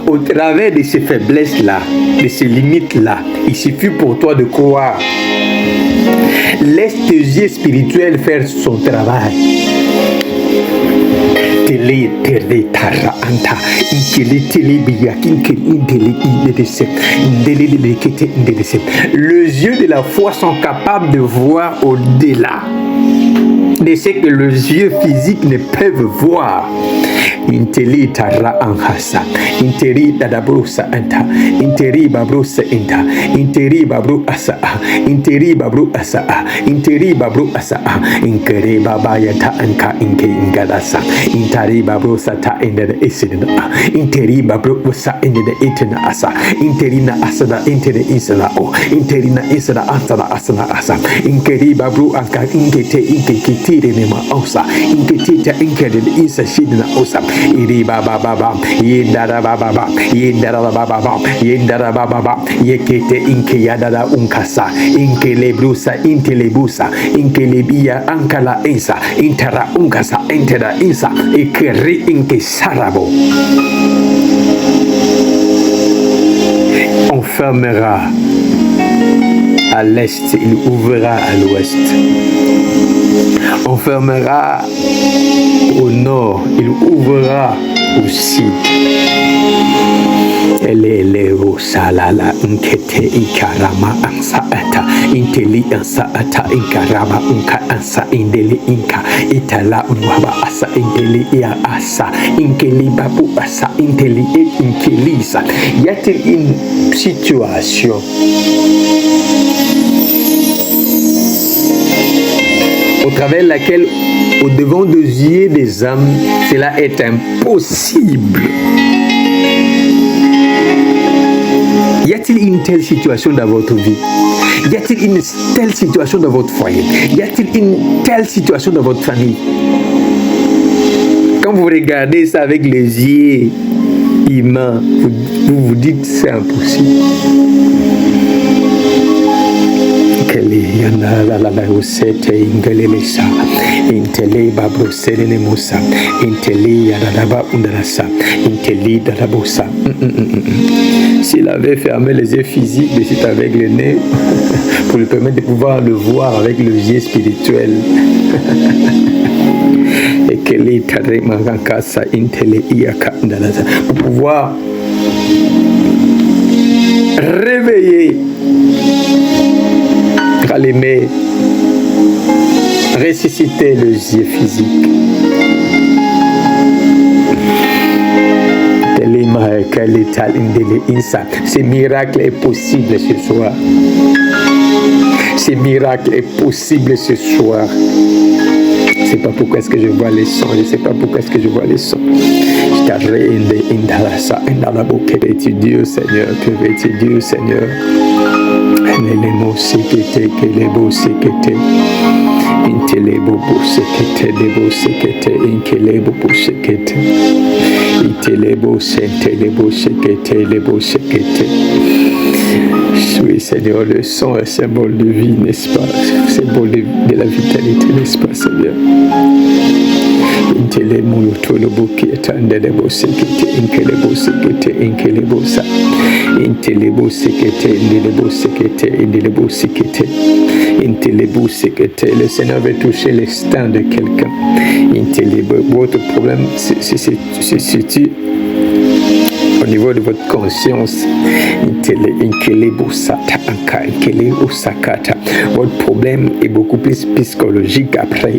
au travers de ces faiblesses là, de ces limites là. Il suffit pour toi de croire. Laisse tes yeux spirituels faire son travail. Les yeux de la foi sont capables de voir au-delà de ce que les yeux physiques ne peuvent voir. Inteli tara anhasa, interi dadabrusa anta, interi babrusa inta, interi babru asa, interi babru asa, interi babru asa, inkere babaya ta anka inke ingadasa, interi babrusa ta inda isidina, interi babru asa inda itina asa, interi na asada interi isana o, interi na isana asana asana asa, inkeri babru anka inkete inkekitire nema osa, inketita inkede isa shidina osa. Iri baba baba yendara baba baba yendara baba baba yendara baba baba yekete inke yadara unkasa inke lebrusa intelebusa inke lebia ankala insa intera unkasa intera insa ikeri inke sarabo. On fermera à l'est, il ouvrira à l'ouest. On fermera au nord, il ouvrira au sud. Elelevo salala nkete ikarama ansa ata inteli ansa ata inkarama unka ansa indeli inka itala unwaba asa indeli ya asa inkeli babu asa inteli inkelisa. Y a-t-il une situation au travers de laquelle, au devant des yeux des hommes, cela est impossible. Y a-t-il une telle situation dans votre vie? Y a-t-il une telle situation dans votre foyer? Y a-t-il une telle situation dans votre famille? Quand vous regardez ça avec les yeux humains, vous dites c'est impossible. S'il avait fermé les yeux physiques de cet aveugle-né pour lui permettre de pouvoir le voir avec les yeux spirituels, et pour pouvoir réveiller, rallumer, ressusciter les yeux physiques. Ce miracle est possible ce soir. Ce miracle est possible ce soir. Je ne sais pas pourquoi est-ce que je vois les sons. Je ne sais pas pourquoi est-ce que je vois les sons. Je veux-tu Dieu, Seigneur? Que veux-tu Dieu, Seigneur? Les mots séquetés, que les beaux séquetés. Intelebo séquetés, les beaux séquetés, inkelebo séquetés. Intelebo sentelebo séquetés, les beaux séquetés. Oui, Seigneur, le son est symbole de vie, n'est-ce pas? Symbole de la vitalité, n'est-ce pas, Seigneur? Intelebo yotolobo kietandelebo séquetés, inkelebo séquetés, inkelebo sa. Intelebo séquetés, indelebo séquetés, indelebo séquetés. Intelebo séquetés. Le Seigneur veut toucher l'instinct de quelqu'un. Intelebo, votre problème, c'est au niveau de votre conscience. Votre problème est beaucoup plus psychologique après.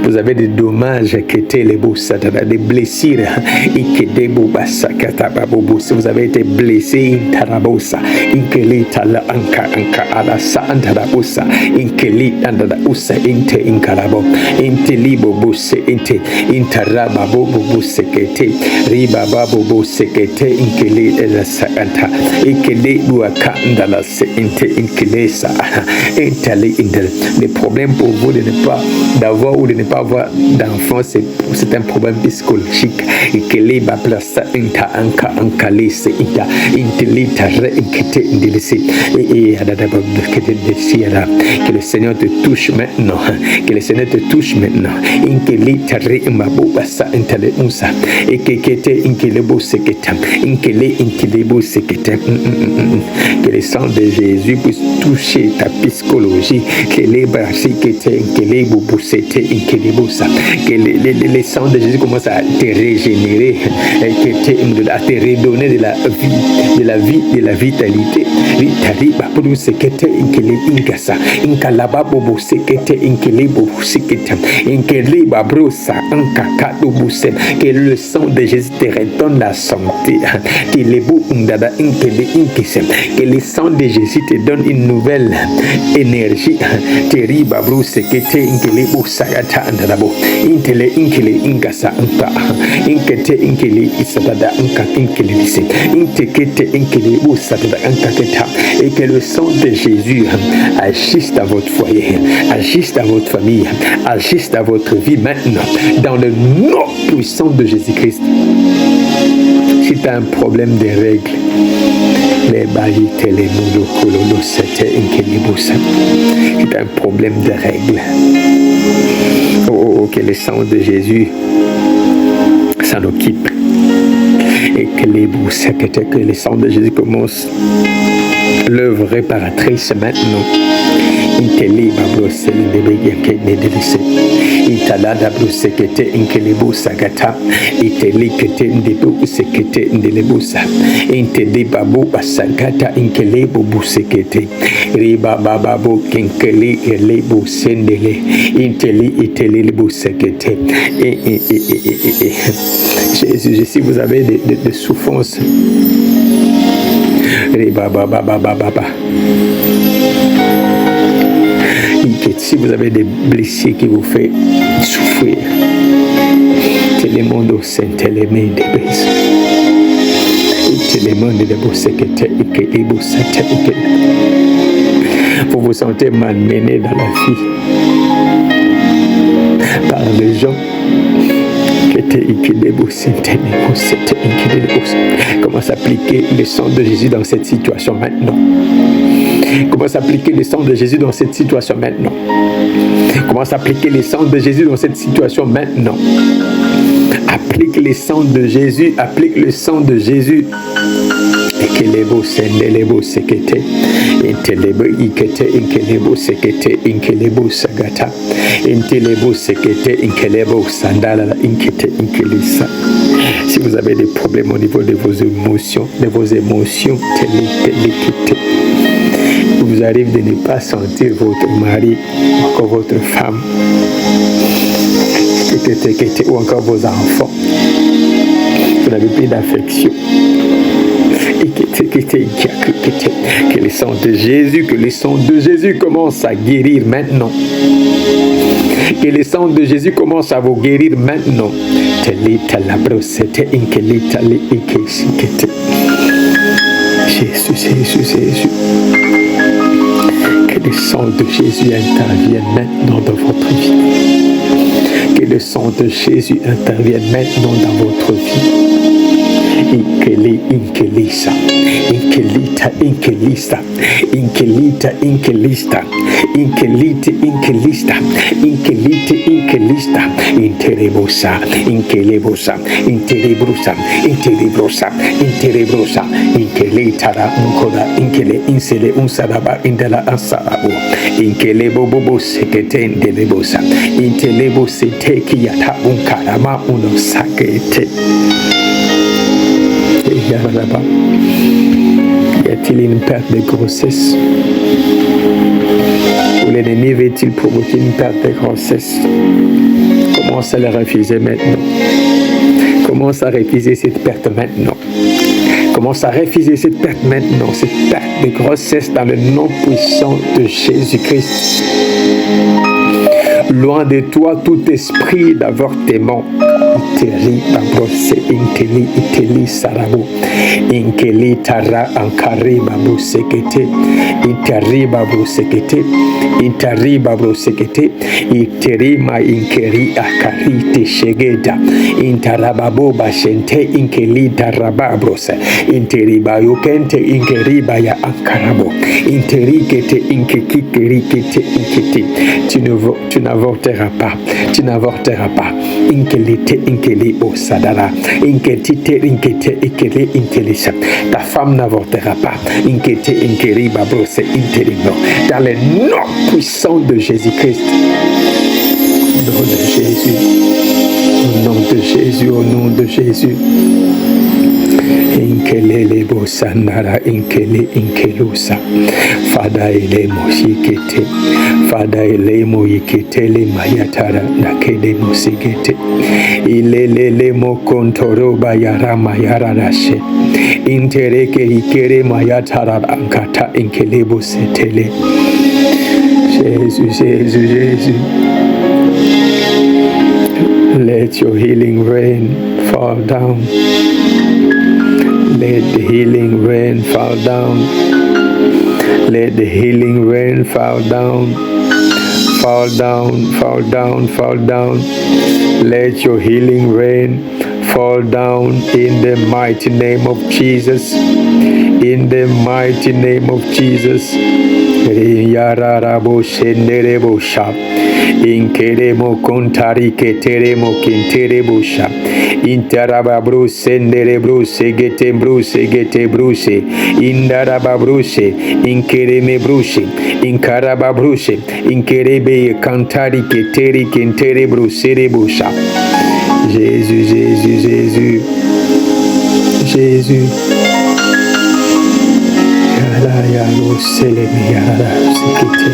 Vous avez des dommages, des blessures. Vous avez été blessé. Intaraba bobo sekete riba babo sekete inkele la sakanta ikele duakanda la sente inkelesa intali indel. Le problème pour vous de ne pas d'avoir ou de ne pas avoir d'enfant, c'est un problème psychologique. Ikele ba plasa inta anka ankalese ita intelita re inkete indelese et adadaba kete desiera. Que le Seigneur te touche maintenant. Que le Seigneur te touche maintenant. Inkelita re Mabubasa intele unsa ekekete inkelebo seketam inkele inkelebo seketam. Que le sang de Jésus puisse toucher ta psychologie. Que les brasikete inkelebo busete inkelebosa. Que le sang de Jésus commence à te régénérer, à te redonner de la vie, de la vitalité. Vitaliba pour sekete inkele ingasa inkalaba bobo sekete inkelebo seketam inkeliba brosa. Que le sang de Jésus te redonne la santé. Que le sang de Jésus te donne une nouvelle énergie. Teriba bruse kete inkele busagata andabo. Intele inkele ingasa anka. Inkete inkele isabada anka inkele lise. Intekete inkele busagata anka keta. Et que le sang de Jésus agisse dans votre foyer, agisse dans votre famille, agisse dans votre vie maintenant. Dans le nom puissant de Jésus-Christ. Si tu as un problème de règles, les baïtes, les moulokololos, c'était inkeliboussa. Si tu as un problème de règles, que le sang de Jésus s'en occupe. Et que le sang de Jésus commence l'œuvre réparatrice maintenant. Inteli babrose de beyake de delise. Italada brusekete inkelebu sagata. Iteli kete ndebu sekete ndelebusa. Inteli babu basagata inkelebu busekete. Riba bababu kinkeli elebu sendele. Inteli iteli busekete. Jésus, si vous avez des souffrances, Si vous avez des blessés qui vous font souffrir, télémondo saint-élémé des baises. Télémondo de vos secrétaires et vos satellite. Vous vous sentez malmené dans la vie par les gens qui étaient équilibrés. Comment s'appliquer le sang de Jésus dans cette situation maintenant? Comment s'appliquer le sang de Jésus dans cette situation maintenant? Comment s'appliquer le sang de Jésus dans cette situation maintenant? Applique le sang de Jésus, applique le sang de Jésus. Inkelebo sendelebo sekete, intelebo ikete, inkelebo sekete, inkelebo sagata, intelebo sekete, inkelebo sandala, inkete, inkelisa. Si vous avez des problèmes au niveau de vos émotions, il vous arrive de ne pas sentir votre mari, encore votre femme, ou encore vos enfants. Vous n'avez plus d'affection. Que le sang de Jésus commence à guérir maintenant. Que le sang de Jésus commence à vous guérir maintenant. Jésus. Que le sang de Jésus intervienne maintenant dans votre vie. Que le sang de Jésus intervienne maintenant dans votre vie. Inkelisa, inkelita, inkelista, inkelita, inkelista, inkelite, inkelista, inkelite, inkelista, interebosa, inkelebosa, interebrosa, interebrosa, interebrosa, inkelitara, unkora, inkele, insele, unsaraba, indela, ansarabu, inkelebo bobo sekete, indelebosa, intelebo seteki yata, unkarama, uno sakete. Y a-t-il une perte de grossesse? Ou l'ennemi veut-il provoquer une perte de grossesse? Commence à le refuser maintenant. Commence à refuser cette perte maintenant. Commence à refuser cette perte maintenant. Cette perte de grossesse dans le nom puissant de Jésus-Christ. Loin de toi tout esprit d'avortement. Interi babrose inteli iteli sarabo inkeli tara ankari babu sekete interi babu sekete interi babu sekete iteri ma inkeri akari te shegeda intarababo bashente inkeli tarababros interi bayokente inkeri baya ankarabo interi kete inkekikeri kete inkete tu n'avorteras pas inkelite inkeli osadara inketite inkete ikeli inkelisa. Ta femme n'avortera pas. Inkete inkeri babrose interino. Dans le nom puissant de Jésus-Christ. Au nom de Jésus. Au nom de Jésus. Au nom de Jésus. Inkelele bosanara inkele inkelusa. Fada ele moshikete. Fada ele moyiketele mayatara nakele mosigete. Ilelele mokontoro bayara mayara rashe. Intereke ikere mayatara ankata inkelebo setele. Jésus. Let your healing rain fall down. Let the healing rain fall down. Let the healing rain fall down. Fall down, fall down, fall down. Let your healing rain fall down in the mighty name of Jesus. In the mighty name of Jesus. Yararabo shenderebo shap. Inkeremo kontari keteremo kinterebo shap. Intaraba bruse ndere bruse gete bruse indaraba bruse inkereme bruse inkaraba bruse inkerebe kantari keteri kentere bruse rebusha. Jésus. Yala lo selemi yala sikete.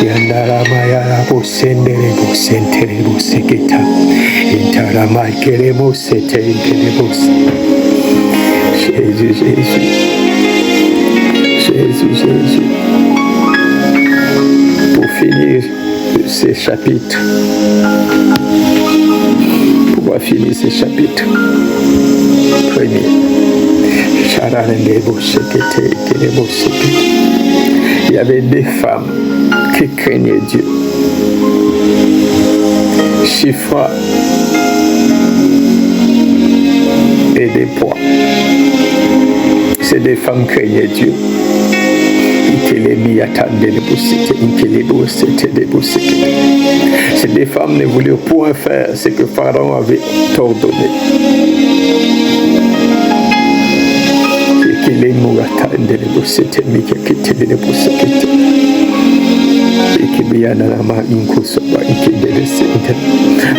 Yandara mayara bosendere bosentere boseketa. Intara maikere bosete inkere bos. Jésus. Jésus, Jésus. Pour finir ces chapitres, pouvoir finir ces chapitres. Premier. Il y avait des femmes qui craignaient Dieu. Shifra et des poids. C'est des femmes qui craignaient Dieu. C'est des femmes ne voulaient point faire ce que Pharaon avait ordonné.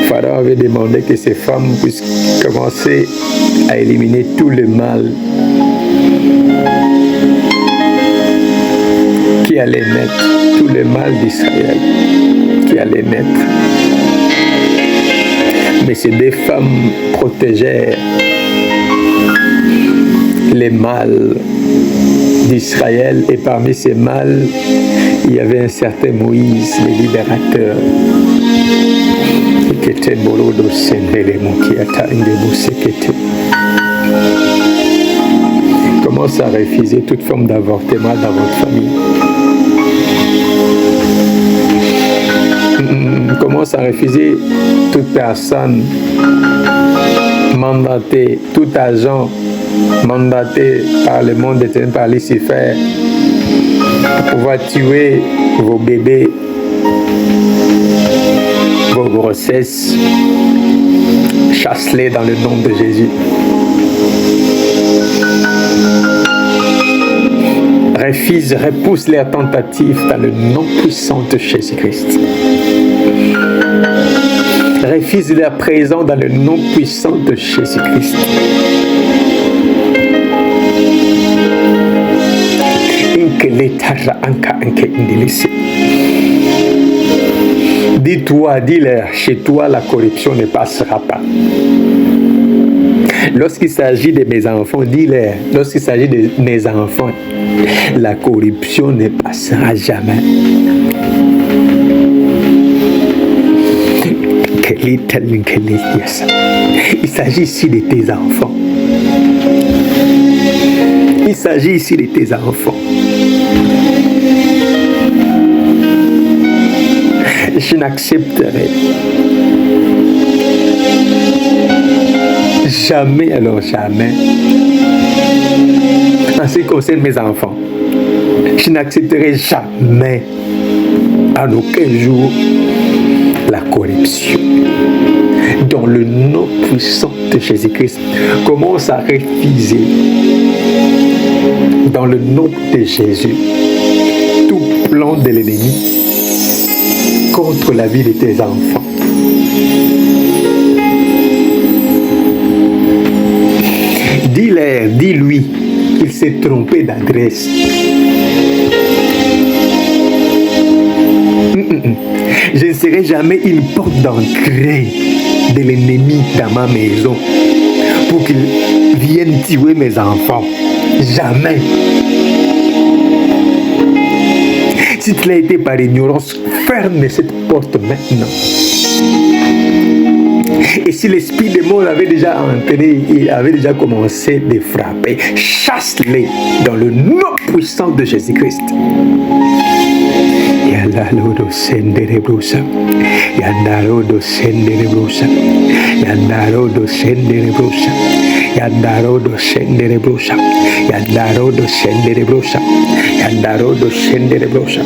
Pharaon avait demandé que ces femmes puissent commencer à éliminer tout le mal qui allait naître, tout le mal d'Israël qui allait naître. Mais ces deux femmes protégèrent les mâles d'Israël, et parmi ces mâles, il y avait un certain Moïse, le libérateur, qui était Bolodo Sendelemo, qui a commence à refuser toute forme d'avortement dans votre famille. Commence à refuser toute personne mandatée, tout agent mandaté par le monde éternel, par Lucifer, pour pouvoir tuer vos bébés, vos grossesses. Chasse-les dans le nom de Jésus. Refuse, repousse leurs tentatives dans le nom puissant de Jésus-Christ. Refuse leur présence dans le nom puissant de Jésus-Christ. Dis-toi, dis-leur, chez toi la corruption ne passera pas. Lorsqu'il s'agit de mes enfants, dis-leur, lorsqu'il s'agit de mes enfants, la corruption ne passera jamais. Il s'agit ici de tes enfants. Il s'agit ici de tes enfants. Je n'accepterai jamais, alors jamais, en ce qui concerne mes enfants, je n'accepterai jamais, en aucun jour, la corruption. Dans le nom puissant de Jésus-Christ, commence à refuser, dans le nom de Jésus, tout plan de l'ennemi contre la vie de tes enfants. Dis-leur, dis-lui qu'il s'est trompé d'adresse. Je ne serai jamais une porte d'entrée de l'ennemi dans ma maison pour qu'il vienne tuer mes enfants. Jamais. Si tu l'as été par ignorance, ferme cette porte maintenant. Et si l'esprit de mort avait déjà entré, il avait déjà commencé de frapper, chasse-les dans le nom puissant de Jésus-Christ. Yandaro sendere brusa, yandaro do sendere brusa, yandaro do sendere brusa, yandaro do sendere brusa, yandaro do sendere brusa, yandaro do sendere brusa.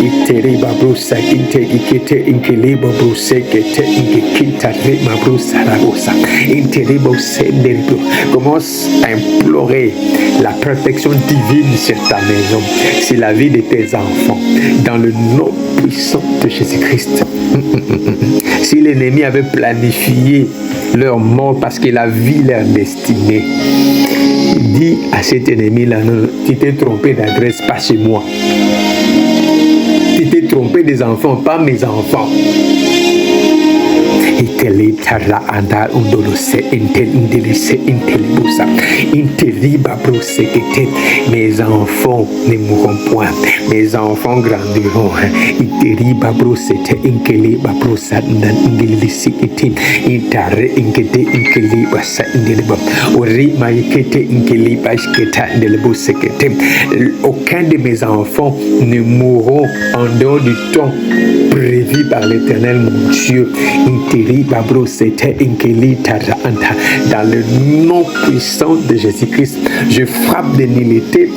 Iteriba brusa, inte ikite inkiliba brusa, kete inkita rema brusa rabosa. Iteriba sendere brusa. Commence à implorer la protection divine sur ta maison, sur la vie de tes enfants, dans le nom puissant de Jésus-Christ. Si l'ennemi avait planifié leur mort parce qu'il a vu leur destinée, dis à cet ennemi-là, non, tu t'es trompé d'adresse, pas chez moi. Tu t'es trompé des enfants, pas mes enfants. Inkele tara anda undolo se intel indele se intelibusa. Inteliba brosekete. Mes enfants ne mourront point. Mes enfants grandiront. Inteliba brosete inkele babrosa nan indele sikete. Intare inkete inkele basa indele bab. Ori maikete inkele bashketa indele busekete. Aucun de mes enfants ne mourront en dehors du temps prévu par l'Éternel, mon Dieu. Dans le nom puissant de Jésus-Christ, je frappe de nullité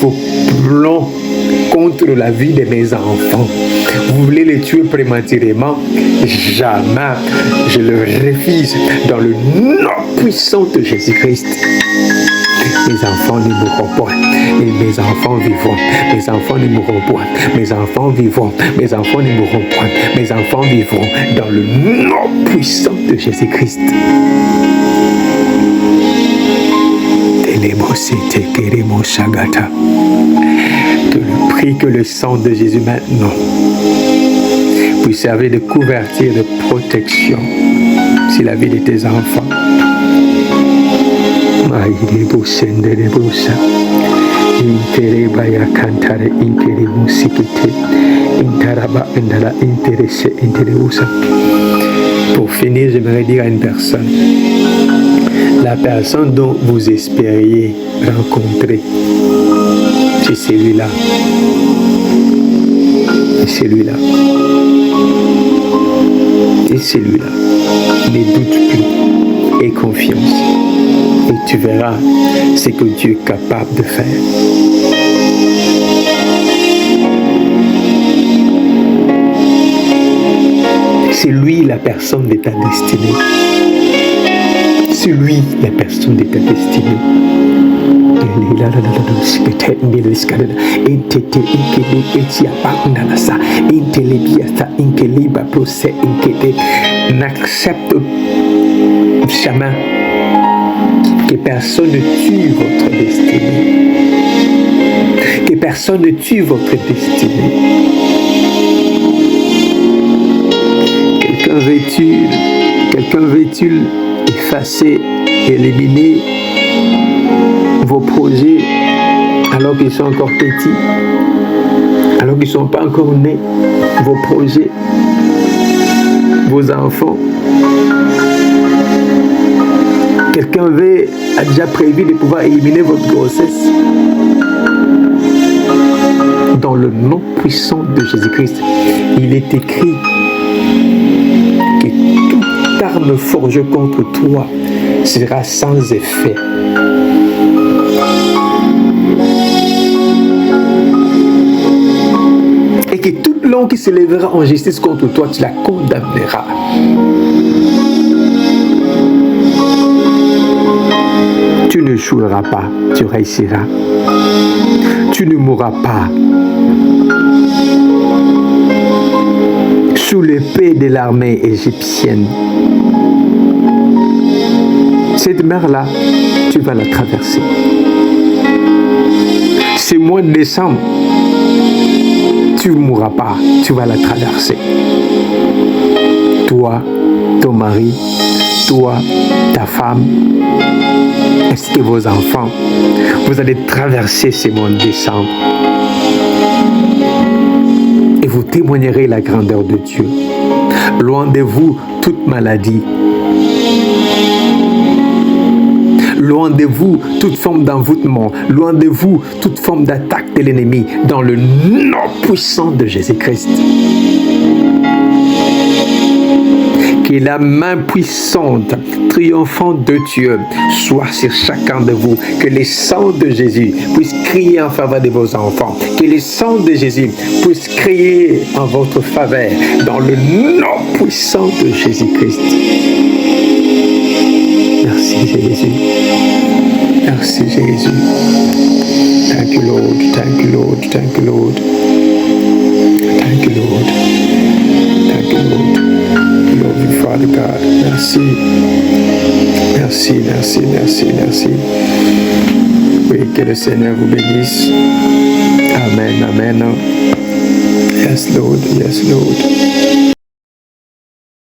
vos plans contre la vie de mes enfants. Vous voulez les tuer prématurément? Jamais. Je le refuse dans le nom puissant de Jésus-Christ. Mes enfants ne mourront point. Et mes enfants vivront. Mes enfants ne mourront point. Mes enfants vivront. Mes enfants ne mourront point. Mes enfants vivront dans le nom puissant de Jésus-Christ. Que le prix que le sang de Jésus maintenant puisse servir de couverture, de protection sur la vie de tes enfants. Pour finir, j'aimerais dire à une personne, la personne dont vous espériez rencontrer, c'est celui-là. C'est celui-là. C'est celui-là. Ne doute plus. Aie confiance. Et tu verras ce que Dieu est capable de faire. C'est lui la personne de ta destinée. C'est lui la personne de ta destinée. N'accepte jamais que personne ne tue votre destinée. Que personne ne tue votre destinée. Quelqu'un veut-il effacer, éliminer vos projets alors qu'ils sont encore petits, alors qu'ils ne sont pas encore nés, vos projets, vos enfants? Quelqu'un a déjà prévu de pouvoir éliminer votre grossesse. Dans le nom puissant de Jésus-Christ, il est écrit que toute arme forgée contre toi sera sans effet. Et que toute langue qui se lèvera en justice contre toi, tu la condamneras. Tu ne joueras pas, tu réussiras. Tu ne mourras pas. Sous l'épée de l'armée égyptienne, cette mer-là, tu vas la traverser. Ce mois de décembre, tu ne mourras pas, tu vas la traverser. Toi, ton mari, toi, ta femme, ainsi que vos enfants, vous allez traverser ce mois de décembre. Et vous témoignerez la grandeur de Dieu. Loin de vous toute maladie. Loin de vous toute forme d'envoûtement. Loin de vous toute forme d'attaque de l'ennemi. Dans le nom puissant de Jésus-Christ. Que la main puissante, triomphante de Dieu soit sur chacun de vous. Que le sang de Jésus puisse crier en faveur de vos enfants. Que le sang de Jésus puisse crier en votre faveur. Dans le nom puissant de Jésus-Christ. Merci Jésus. Merci Jésus. Thank you Lord. Thank you Lord. Thank you Lord. Thank you Lord. Thank you Lord. Love you, Father God. Merci. Merci, merci, merci, merci. Oui, que le Seigneur vous bénisse. Amen, amen. Yes, Lord. Yes, Lord.